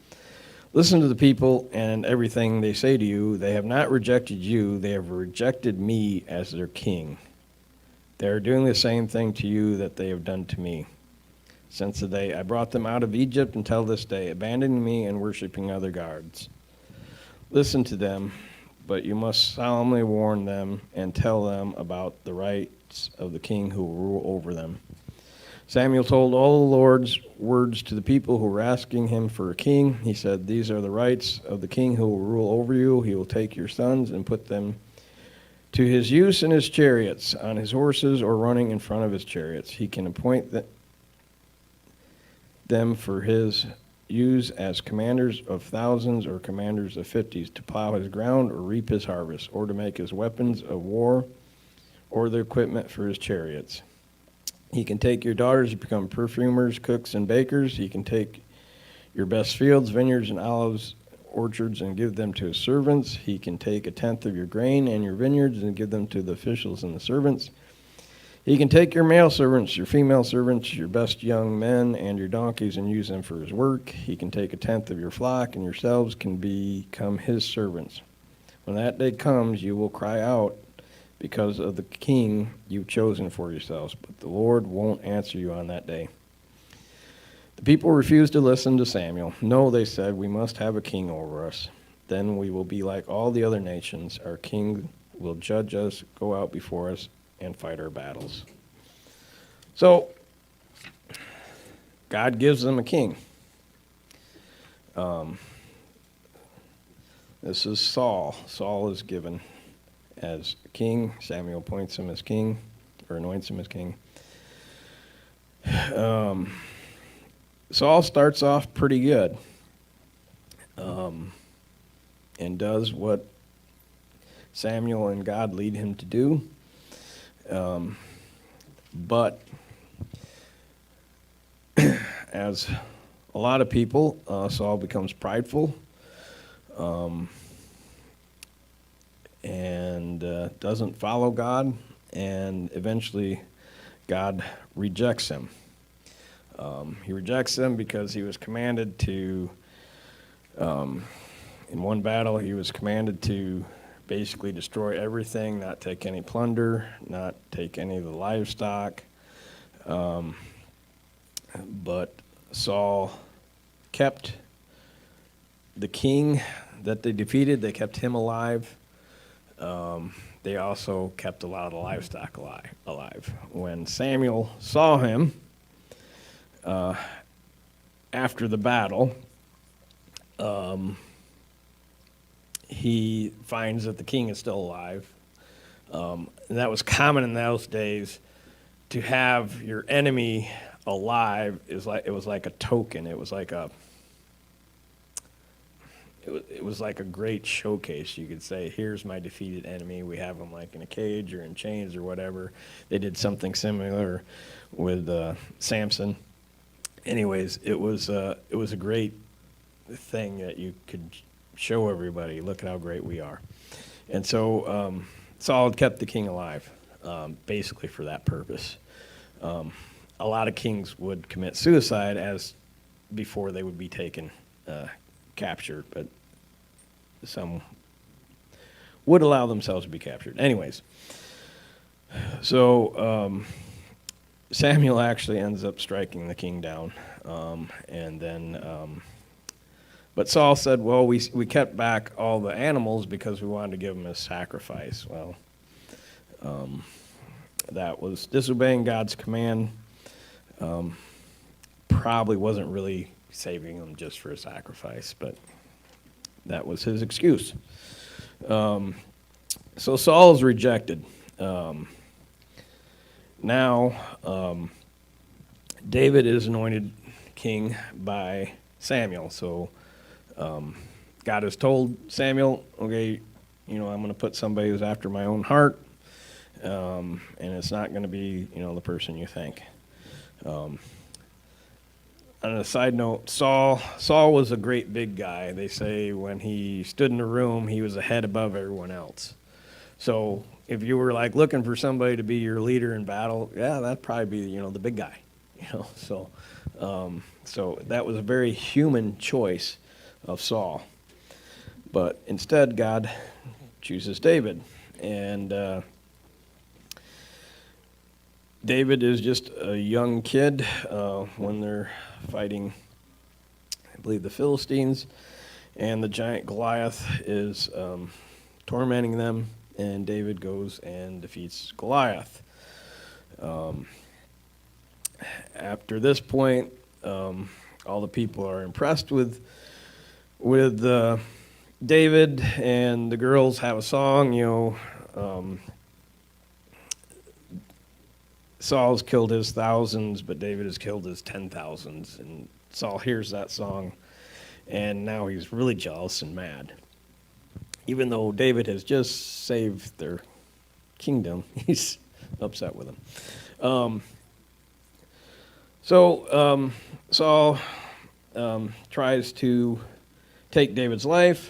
listen to the people and everything they say to you. They have not rejected you. They have rejected me as their king. They are doing the same thing to you that they have done to me. Since the day I brought them out of Egypt until this day, abandoning me and worshiping other gods. Listen to them, but you must solemnly warn them and tell them about the rights of the king who will rule over them. Samuel told all the Lord's words to the people who were asking him for a king. He said, these are the rights of the king who will rule over you. He will take your sons and put them to his use in his chariots, on his horses, or running in front of his chariots. He can appoint them for his use as commanders of thousands or commanders of 50s to plow his ground or reap his harvest, or to make his weapons of war or the equipment for his chariots. He can take your daughters to become perfumers, cooks, and bakers. He can take your best fields, vineyards, and olives orchards and give them to his servants. He can take 1/10 of your grain and your vineyards and give them to the officials and the servants. He can take your male servants, your female servants, your best young men, and your donkeys and use them for his work. He can take a tenth of your flock, and yourselves can become his servants. When that day comes, you will cry out because of the king you've chosen for yourselves, but the Lord won't answer you on that day. The people refused to listen to Samuel. No, they said, we must have a king over us. Then we will be like all the other nations. Our king will judge us, go out before us, and fight our battles. So, God gives them a king. This is Saul. Saul is given as king. Samuel appoints him as king, or anoints him as king. Saul starts off pretty good, and does what Samuel and God lead him to do. But as a lot of people, Saul becomes prideful, and doesn't follow God, and eventually God rejects him. He rejects him because he was commanded to, in one battle, he was commanded to basically destroy everything, not take any plunder, not take any of the livestock. But Saul kept the king that they defeated, they kept him alive. They also kept a lot of the livestock alive. When Samuel saw him after the battle, he finds that the king is still alive. And that was common in those days. To have your enemy alive it was like a token. It was like a great showcase. You could say, here's my defeated enemy. We have him like in a cage or in chains or whatever. They did something similar with Samson. Anyways, it was a great thing that you could show everybody, look at how great we are. And so Saul kept the king alive, basically for that purpose. A lot of kings would commit suicide as before they would be taken captured, but some would allow themselves to be captured. Anyways, so Samuel actually ends up striking the king down, and then, but Saul said, well, we kept back all the animals because we wanted to give him a sacrifice. Well, that was disobeying God's command. Probably wasn't really saving him just for a sacrifice, but that was his excuse. So Saul is rejected. Now, David is anointed king by Samuel. So God has told Samuel, okay, I'm going to put somebody who's after my own heart, and it's not going to be, the person you think. On a side note, Saul was a great big guy. They say when he stood in the room, he was a head above everyone else. So if you were like looking for somebody to be your leader in battle, yeah, that'd probably be the big guy. So that was a very human choice of Saul. But instead, God chooses David, and David is just a young kid when they're fighting, I believe, the Philistines, and the giant Goliath is tormenting them, and David goes and defeats Goliath. After this point, all the people are impressed with David, and the girls have a song, Saul's killed his thousands, but David has killed his 10,000s. And Saul hears that song, and now he's really jealous and mad. Even though David has just saved their kingdom, he's upset with him. So Saul tries to take David's life.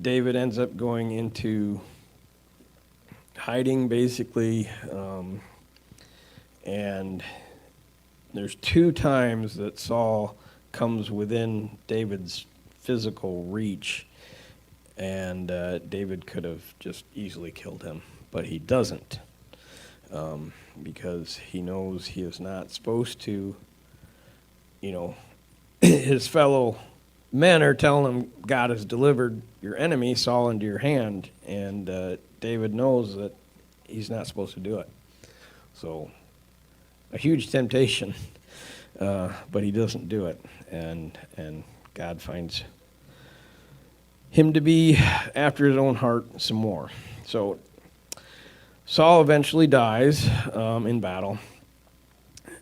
David ends up going into hiding basically, and there's 2 times that Saul comes within David's physical reach, and David could have just easily killed him, but he doesn't, because he knows he is not supposed to, his fellow men are telling him God has delivered your enemy, Saul, into your hand, and David knows that he's not supposed to do it. So, a huge temptation, but he doesn't do it, and God finds him to be after his own heart some more. So, Saul eventually dies in battle,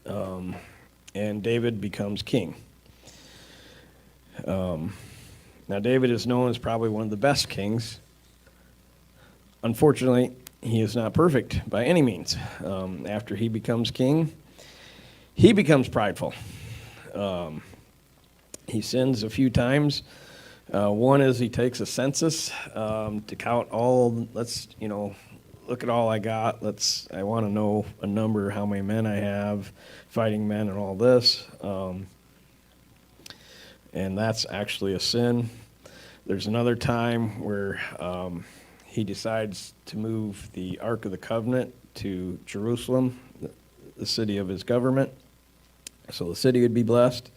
and David becomes king. Now, David is known as probably one of the best kings. Unfortunately, he is not perfect by any means. After he becomes king, he becomes prideful. He sins a few times. One is he takes a census to count all, look at all I got. I want to know a number, how many men I have, fighting men and all this. And that's actually a sin. There's another time where he decides to move the Ark of the Covenant to Jerusalem, the city of his government, so the city would be blessed.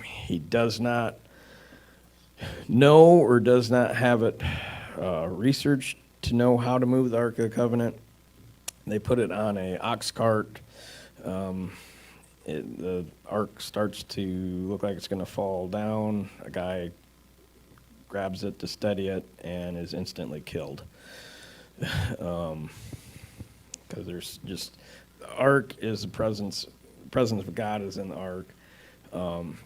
He does not know or does not have it researched to know how to move the Ark of the Covenant. They put it on a ox cart. The ark starts to look like it's going to fall down. A guy grabs it to steady it and is instantly killed. Because there's just, the ark is the presence of God is in the ark.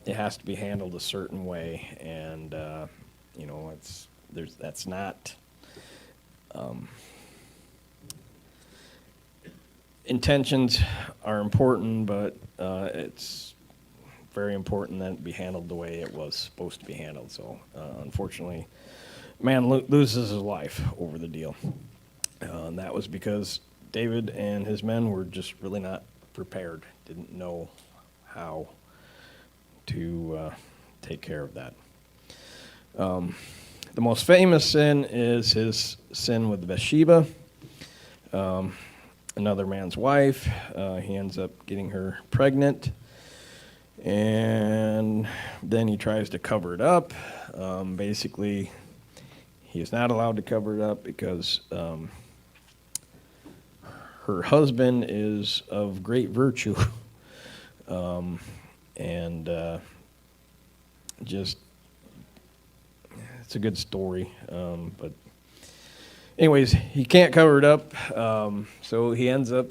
It has to be handled a certain way, and that's not intentions are important, but it's very important that it be handled the way it was supposed to be handled. So, unfortunately, man loses his life over the deal. And that was because David and his men were just really not prepared, didn't know how to take care of that. The most famous sin is his sin with Bathsheba, another man's wife. He ends up getting her pregnant, and then he tries to cover it up. Basically, he is not allowed to cover it up because her husband is of great virtue, and just, it's a good story, but anyways, he can't cover it up, so he ends up,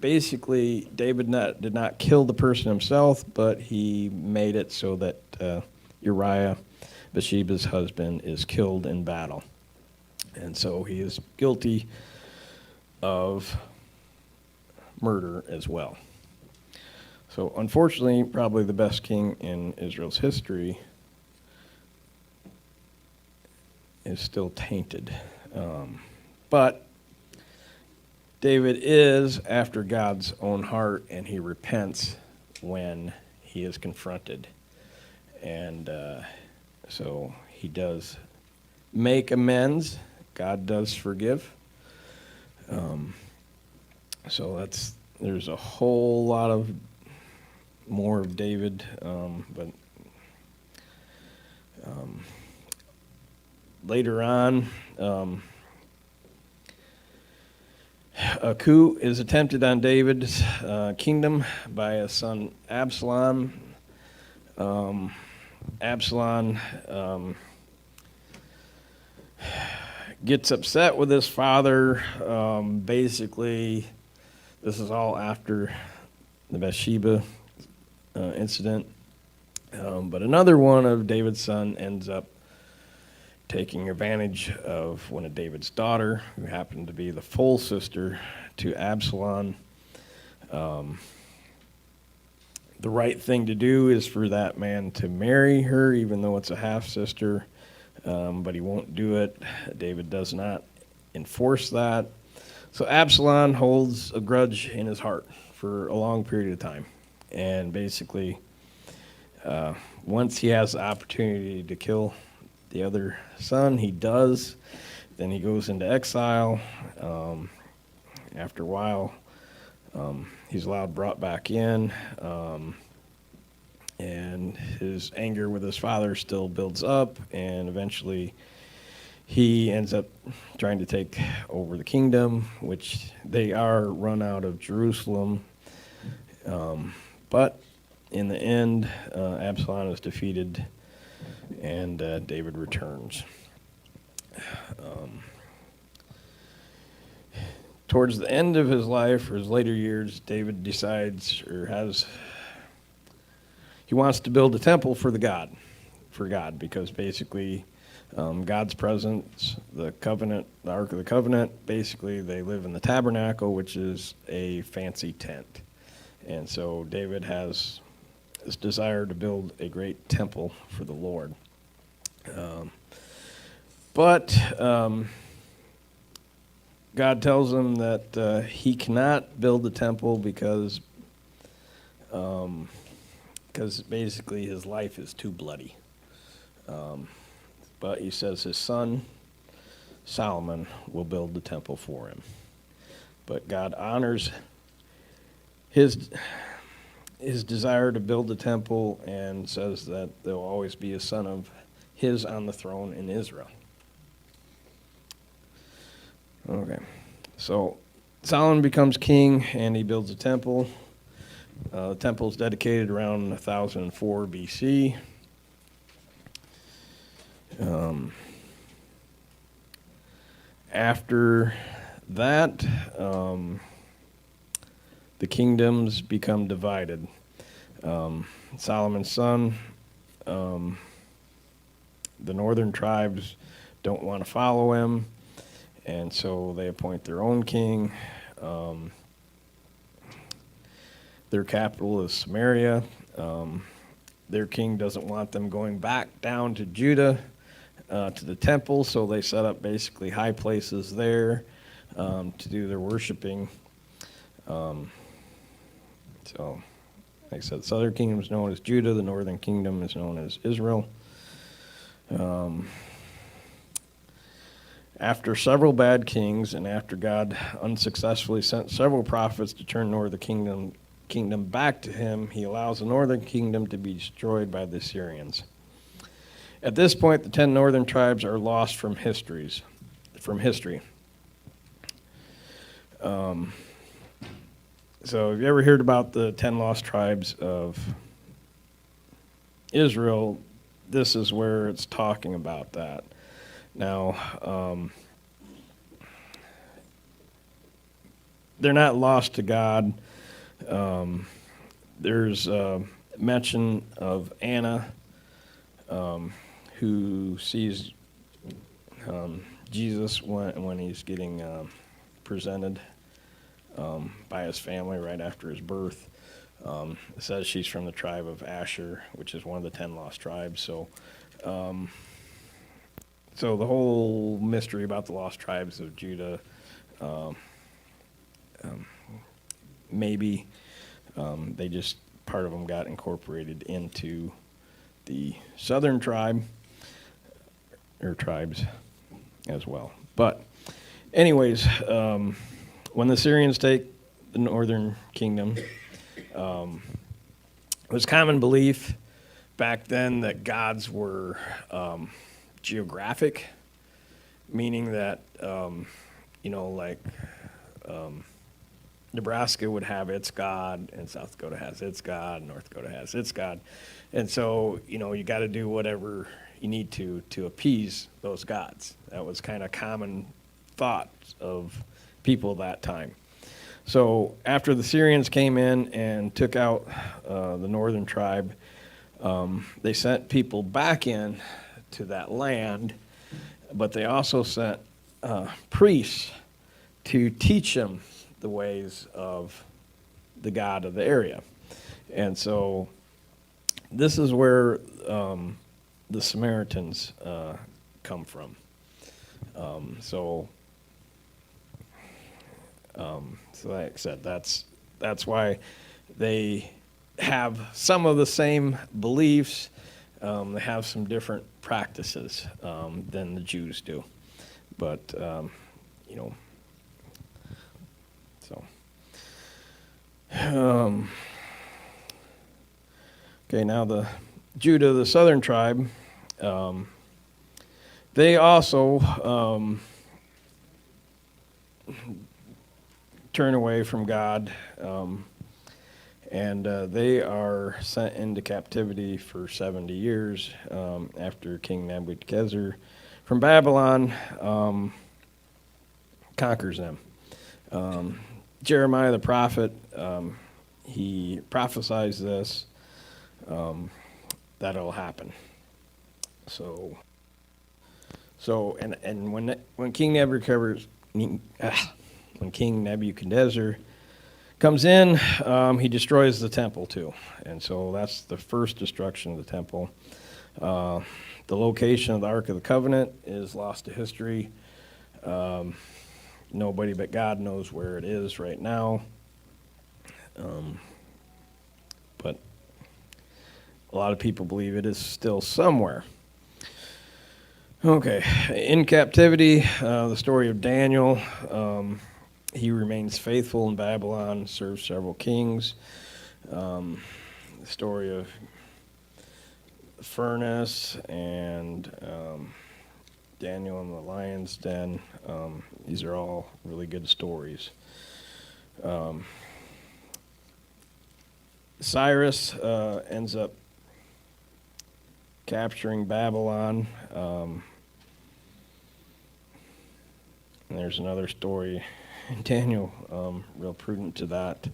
basically, David did not kill the person himself, but he made it so that Uriah, Bathsheba's husband, is killed in battle. And so he is guilty of murder as well. So unfortunately, probably the best king in Israel's history is still tainted. But David is after God's own heart, and he repents when he is confronted. And so he does make amends. God does forgive. So there's a whole lot of more of David, but later on, a coup is attempted on David's kingdom by his son Absalom. Absalom gets upset with his father. Basically, this is all after the Bathsheba incident. But another one of David's son ends up taking advantage of one of David's daughter, who happened to be the full sister to Absalom. The right thing to do is for that man to marry her, even though it's a half-sister, but he won't do it. David does not enforce that. So Absalom holds a grudge in his heart for a long period of time. And basically, once he has the opportunity to kill the other son, he does. Then he goes into exile. After a while, he's allowed brought back in. And his anger with his father still builds up, and eventually he ends up trying to take over the kingdom, which they are run out of Jerusalem. But in the end, Absalom is defeated, and David returns. Towards the end of his life, or his later years, David decides, he wants to build a temple for God, because basically God's presence, the covenant, the Ark of the Covenant, basically they live in the tabernacle, which is a fancy tent. And so David has this desire to build a great temple for the Lord. But God tells him that he cannot build the temple because basically his life is too bloody. But he says his son, Solomon, will build the temple for him. But God honors his desire to build the temple and says that there will always be a son of his on the throne in Israel. Okay, so Solomon becomes king and he builds a temple. The temple is dedicated around 1004 BC. After that, the kingdoms become divided. Solomon's son, the northern tribes don't want to follow him, and so they appoint their own king. Their capital is Samaria. Their king doesn't want them going back down to Judah, to the temple, so they set up basically high places there to do their worshiping. So, like I said, the southern kingdom is known as Judah, the northern kingdom is known as Israel. After several bad kings, and after God unsuccessfully sent several prophets to turn northern kingdom back to him, he allows the northern kingdom to be destroyed by the Assyrians. At this point, the 10 northern tribes are lost from history. So have you ever heard about the 10 lost tribes of Israel? This is where it's talking about that. Now, they're not lost to God. There's a mention of Anna, who sees Jesus when he's getting presented by his family right after his birth. It says she's from the tribe of Asher, which is one of the 10 lost tribes. So the whole mystery about the lost tribes of Judah, maybe they just, part of them got incorporated into the southern tribe, or tribes as well. But anyways, when the Syrians take the northern kingdom, it was common belief back then that gods were geographic, meaning that, Nebraska would have its god, and South Dakota has its god, North Dakota has its god. And so, you got to do whatever you need to appease those gods. That was kind of common thought of people that time. So after the Syrians came in and took out the northern tribe, they sent people back in to that land, but they also sent priests to teach them the ways of the God of the area. And so this is where the Samaritans come from. So So like I said, that's why they have some of the same beliefs. They have some different practices than the Jews do. But, you know, so. Okay, now the Judah, the southern tribe, they also turn away from God, and they are sent into captivity for 70 years after King Nebuchadnezzar from Babylon conquers them. Jeremiah the prophet, he prophesies this, that it'll happen. So and when King Nebuchadnezzar comes in, he destroys the temple too, and so that's the first destruction of the temple. The location of the Ark of the Covenant is lost to history. Nobody but God knows where it is right now. But a lot of people believe it is still somewhere. Okay, in captivity, the story of Daniel. He remains faithful in Babylon, serves several kings. The story of the furnace and Daniel in the lion's den. These are all really good stories. Cyrus ends up capturing Babylon. And there's another story in Daniel, real prudent to that.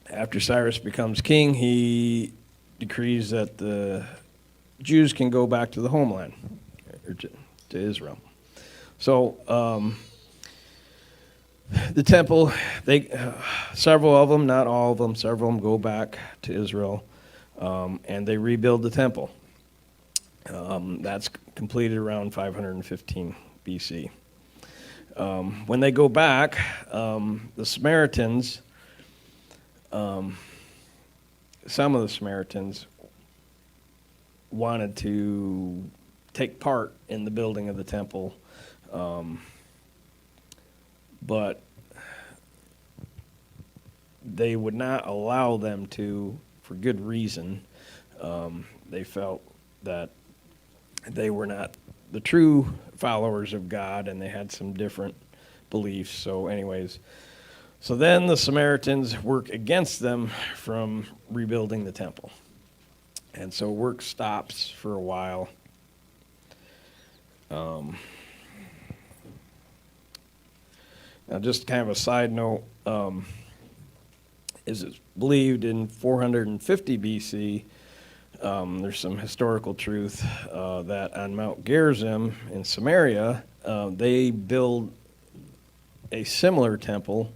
After Cyrus becomes king, he decrees that the Jews can go back to the homeland, or to Israel. So the temple, several of them, not all of them, several of them go back to Israel, and they rebuild the temple. That's completed around 515 BC. When they go back, the Samaritans, some of the Samaritans wanted to take part in the building of the temple, but they would not allow them to, for good reason. They felt that they were not the true followers of God, and they had some different beliefs. So anyways, so then the Samaritans work against them from rebuilding the temple. And so work stops for a while. Now, just kind of a side note, is it's believed in 450 BC, there's some historical truth that on Mount Gerizim in Samaria, they build a similar temple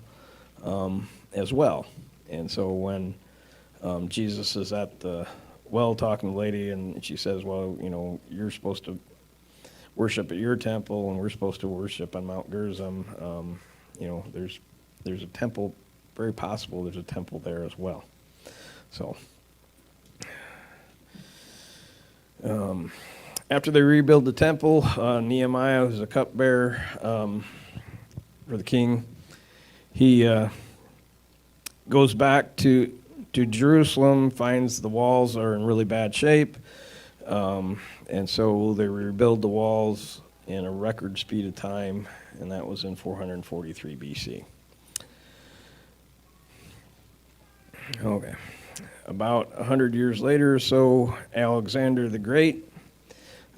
as well. And so when Jesus is at the well talking to the lady, and she says, well, you know, you're supposed to worship at your temple, and we're supposed to worship on Mount Gerizim. You know, there's a temple, very possible there's a temple there as well. So after they rebuild the temple, Nehemiah, who's a cupbearer for the king, he goes back to Jerusalem, finds the walls are in really bad shape, and so they rebuild the walls in a record speed of time, and that was in 443 BC. Okay. About 100 years later or so, Alexander the Great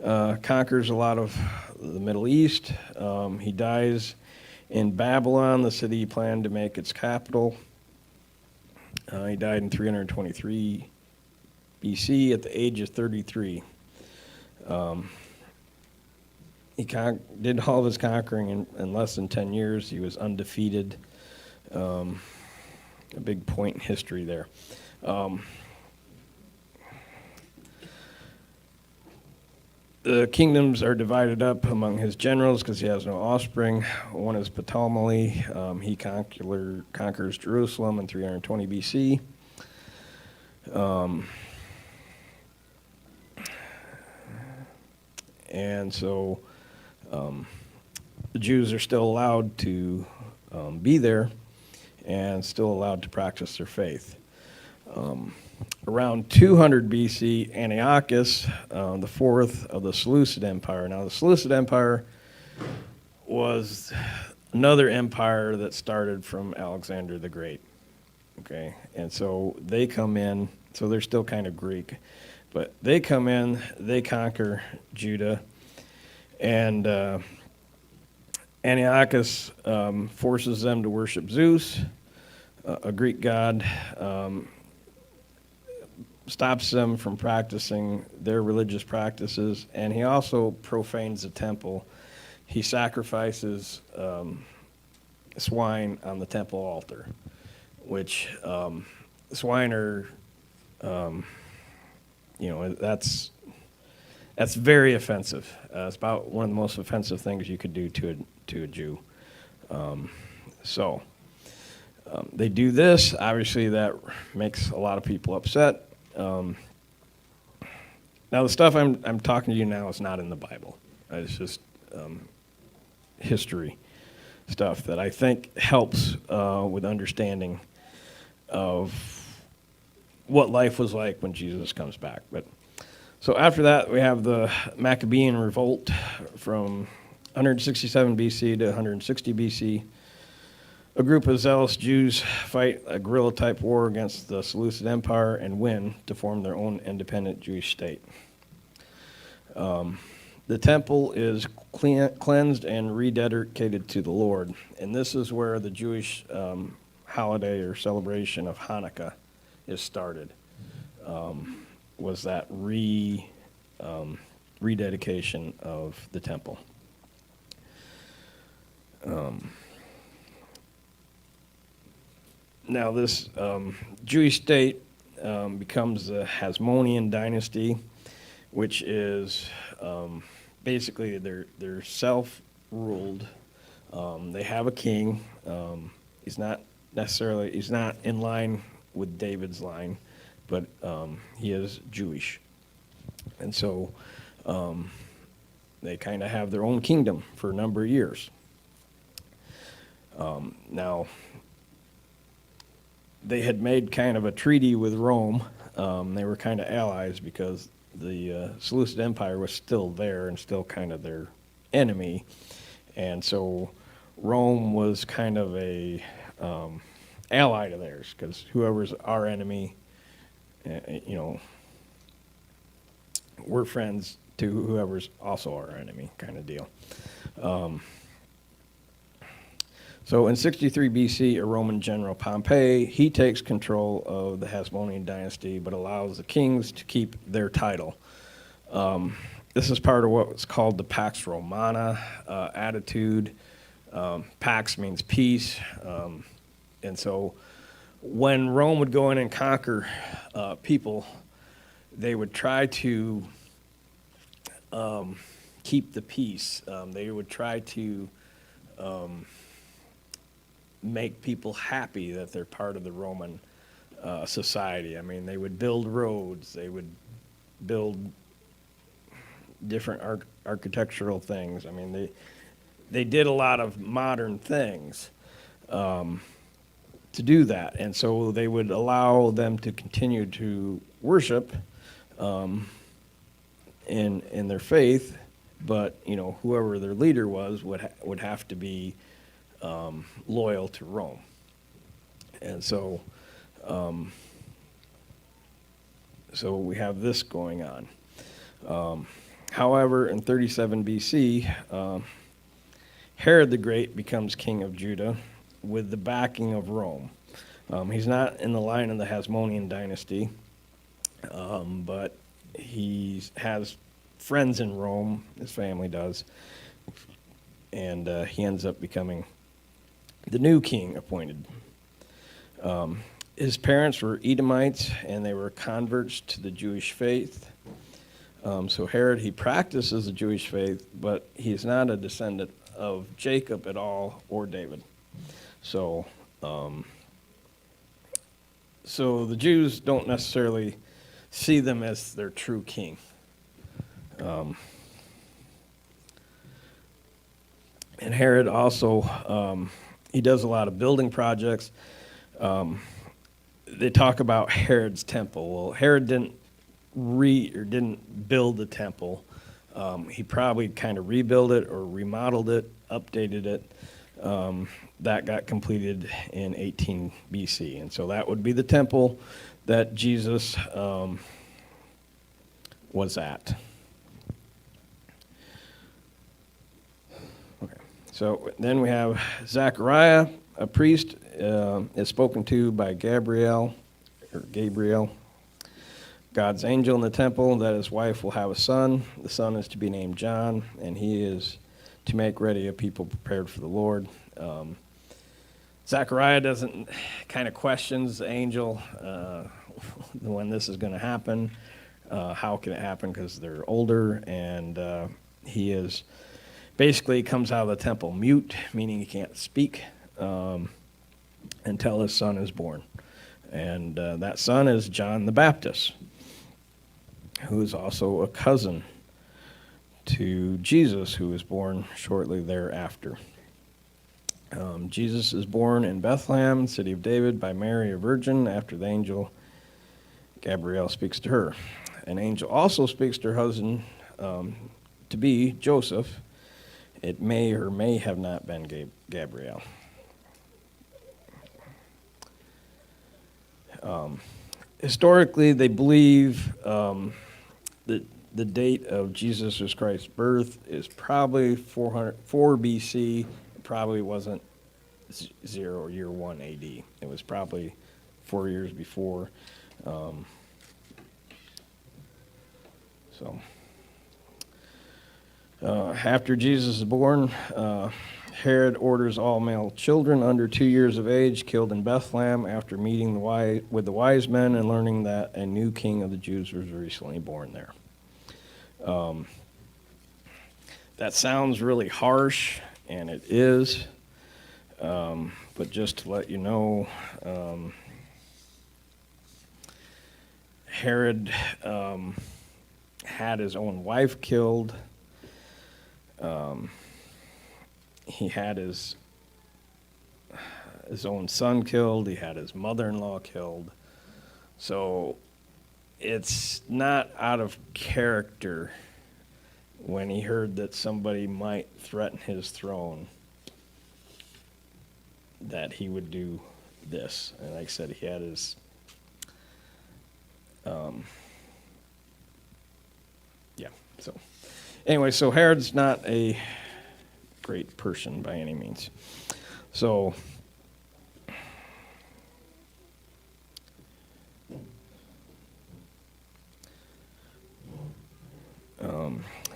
conquers a lot of the Middle East. He dies in Babylon, the city he planned to make its capital. He died in 323 BC at the age of 33. He did all of his conquering in less than 10 years. He was undefeated. A big point in history there. the kingdoms are divided up among his generals because he has no offspring. One is Ptolemy. He conquers Jerusalem in 320 BC. And so the Jews are still allowed to be there and still allowed to practice their faith. Around 200 BC, Antiochus, the fourth of the Seleucid Empire. Now, the Seleucid Empire was another empire that started from Alexander the Great. Okay, and so they come in, so they're still kind of Greek, but they come in, they conquer Judah, and Antiochus forces them to worship Zeus, a Greek god, stops them from practicing their religious practices, and he also profanes the temple. He sacrifices swine on the temple altar, which swine are, that's very offensive. It's about one of the most offensive things you could do to a Jew. They do this. Obviously, that makes a lot of people upset. Now, the stuff I'm talking to you now is not in the Bible. It's just history stuff that I think helps with understanding of what life was like when Jesus comes back. So after that, we have the Maccabean revolt from 167 BC to 160 BC. A group of zealous Jews fight a guerrilla-type war against the Seleucid Empire and win to form their own independent Jewish state. The temple is cleansed and rededicated to the Lord, and this is where the Jewish holiday or celebration of Hanukkah is started. Was that rededication of the temple. Now, this Jewish state becomes the Hasmonean Dynasty, which is basically they're self-ruled. They have a king. He's not in line with David's line, but he is Jewish, and so they kind of have their own kingdom for a number of years. Now, they had made kind of a treaty with Rome. They were kind of allies because the Seleucid Empire was still there and still kind of their enemy. And so Rome was kind of a ally to theirs, because whoever's our enemy, we're friends to whoever's also our enemy, kind of deal. So in 63 BC, a Roman general, Pompey, he takes control of the Hasmonean Dynasty, but allows the kings to keep their title. This is part of what was called the Pax Romana attitude. Pax means peace. And so when Rome would go in and conquer people, they would try to keep the peace. They would try to make people happy that they're part of the Roman society. I mean, they would build roads, they would build different architectural things. I mean, they did a lot of modern things to do that, and so they would allow them to continue to worship in their faith, but whoever their leader was would have to be loyal to Rome. And so we have this going on. However, in 37 BC, Herod the Great becomes king of Judah with the backing of Rome. He's not in the line of the Hasmonean Dynasty, but he has friends in Rome, his family does, and he ends up becoming the new king appointed. His parents were Edomites, and they were converts to the Jewish faith. So Herod, he practices the Jewish faith, but he's not a descendant of Jacob at all or David. So, so the Jews don't necessarily see them as their true king. And Herod also, he does a lot of building projects. They talk about Herod's temple. Well, Herod didn't build the temple. He probably kind of rebuilt it or remodeled it, updated it. That got completed in 18 BC. And so that would be the temple that Jesus was at. Okay. So then we have Zechariah, a priest, is spoken to by Gabriel, God's angel in the temple, that his wife will have a son. The son is to be named John, and he is to make ready a people prepared for the Lord. Zechariah doesn't kind of questions the angel when this is going to happen. How can it happen? Because they're older, and he is basically comes out of the temple mute, meaning he can't speak until his son is born. And that son is John the Baptist, who is also a cousin to Jesus, who was born shortly thereafter. Jesus is born in Bethlehem, city of David, by Mary, a virgin, after the angel Gabriel speaks to her. An angel also speaks to her husband, to be Joseph. It may or may have not been Gabriel. Historically, they believe that the date of Jesus Christ's birth is probably 4 BC. It probably wasn't 0 or year 1 AD. It was probably 4 years before. After Jesus is born, Herod orders all male children under 2 years of age killed in Bethlehem after meeting with the wise men and learning that a new king of the Jews was recently born there. That sounds really harsh, and it is, but just to let you know, Herod had his own wife killed. He had his own son killed. He had his mother-in-law killed. So it's not out of character when he heard that somebody might threaten his throne that he would do this. And like I said, he had his so anyway, so Herod's not a great person by any means. So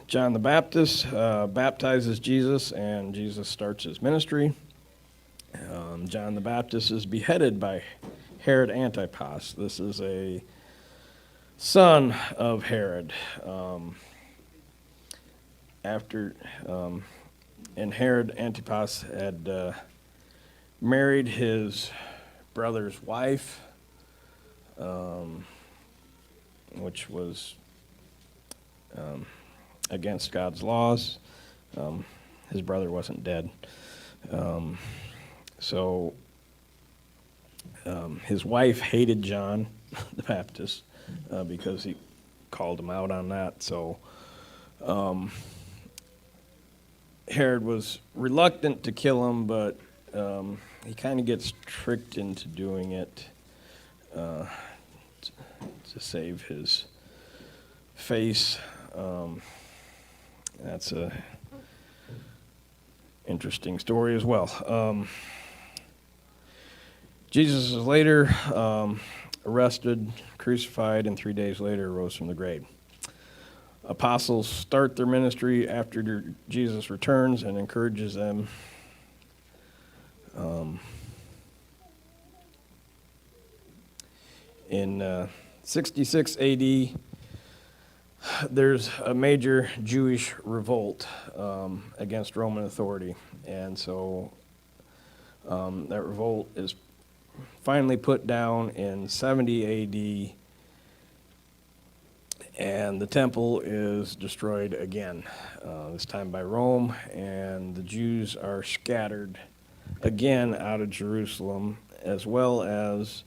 John the Baptist baptizes Jesus, and Jesus starts his ministry. John the Baptist is beheaded by Herod Antipas. This is a son of Herod. And Herod Antipas had married his brother's wife, which was against God's laws. His brother wasn't dead. So his wife hated John the Baptist because he called him out on that. So Herod was reluctant to kill him, but he kind of gets tricked into doing it to save his face. That's a interesting story as well. Jesus is later arrested, crucified, and 3 days later rose from the grave. Apostles start their ministry after Jesus returns and encourages them. In 66 AD, there's a major Jewish revolt against Roman authority, and so that revolt is finally put down in 70 A.D., and the temple is destroyed again, this time by Rome, and the Jews are scattered again out of Jerusalem, as well as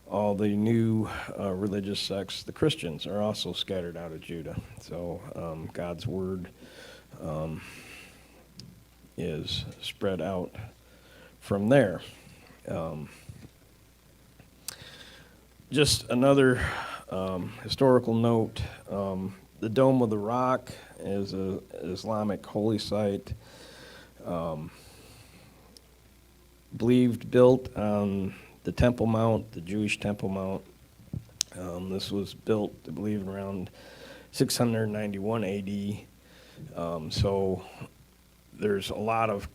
all the new religious sects. The Christians are also scattered out of Judah. So God's word is spread out from there. Just another historical note, the Dome of the Rock is an Islamic holy site, built on the Temple Mount, the Jewish Temple Mount. This was built, I believe, around 691 A.D. So there's a lot of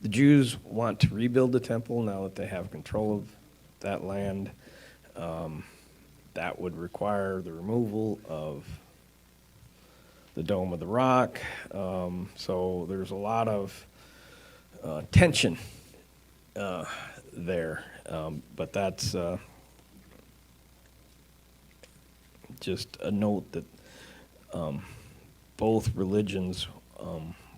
the Jews want to rebuild the temple now that they have control of that land. That would require the removal of the Dome of the Rock. So there's a lot of tension there. But that's just a note that both religions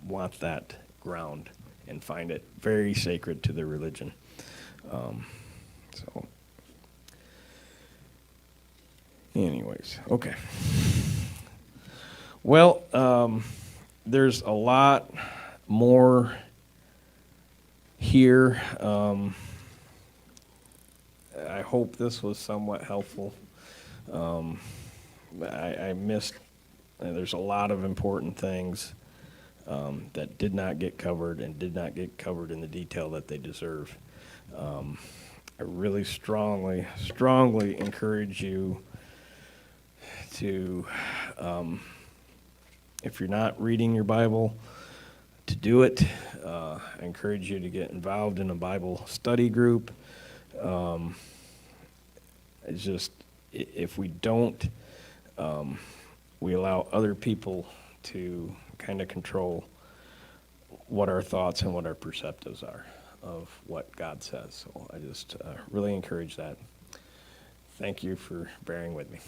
want that ground and find it very sacred to their religion. So, anyways, okay. Well, there's a lot more here. I hope this was somewhat helpful. I missed, there's a lot of important things that did not get covered and did not get covered in the detail that they deserve. I really strongly encourage you to, if you're not reading your Bible, to do it. I encourage you to get involved in a Bible study group. It's just, if we don't, we allow other people to kind of control what our thoughts and what our perceptives are of what God says. So I just really encourage that. Thank you for bearing with me.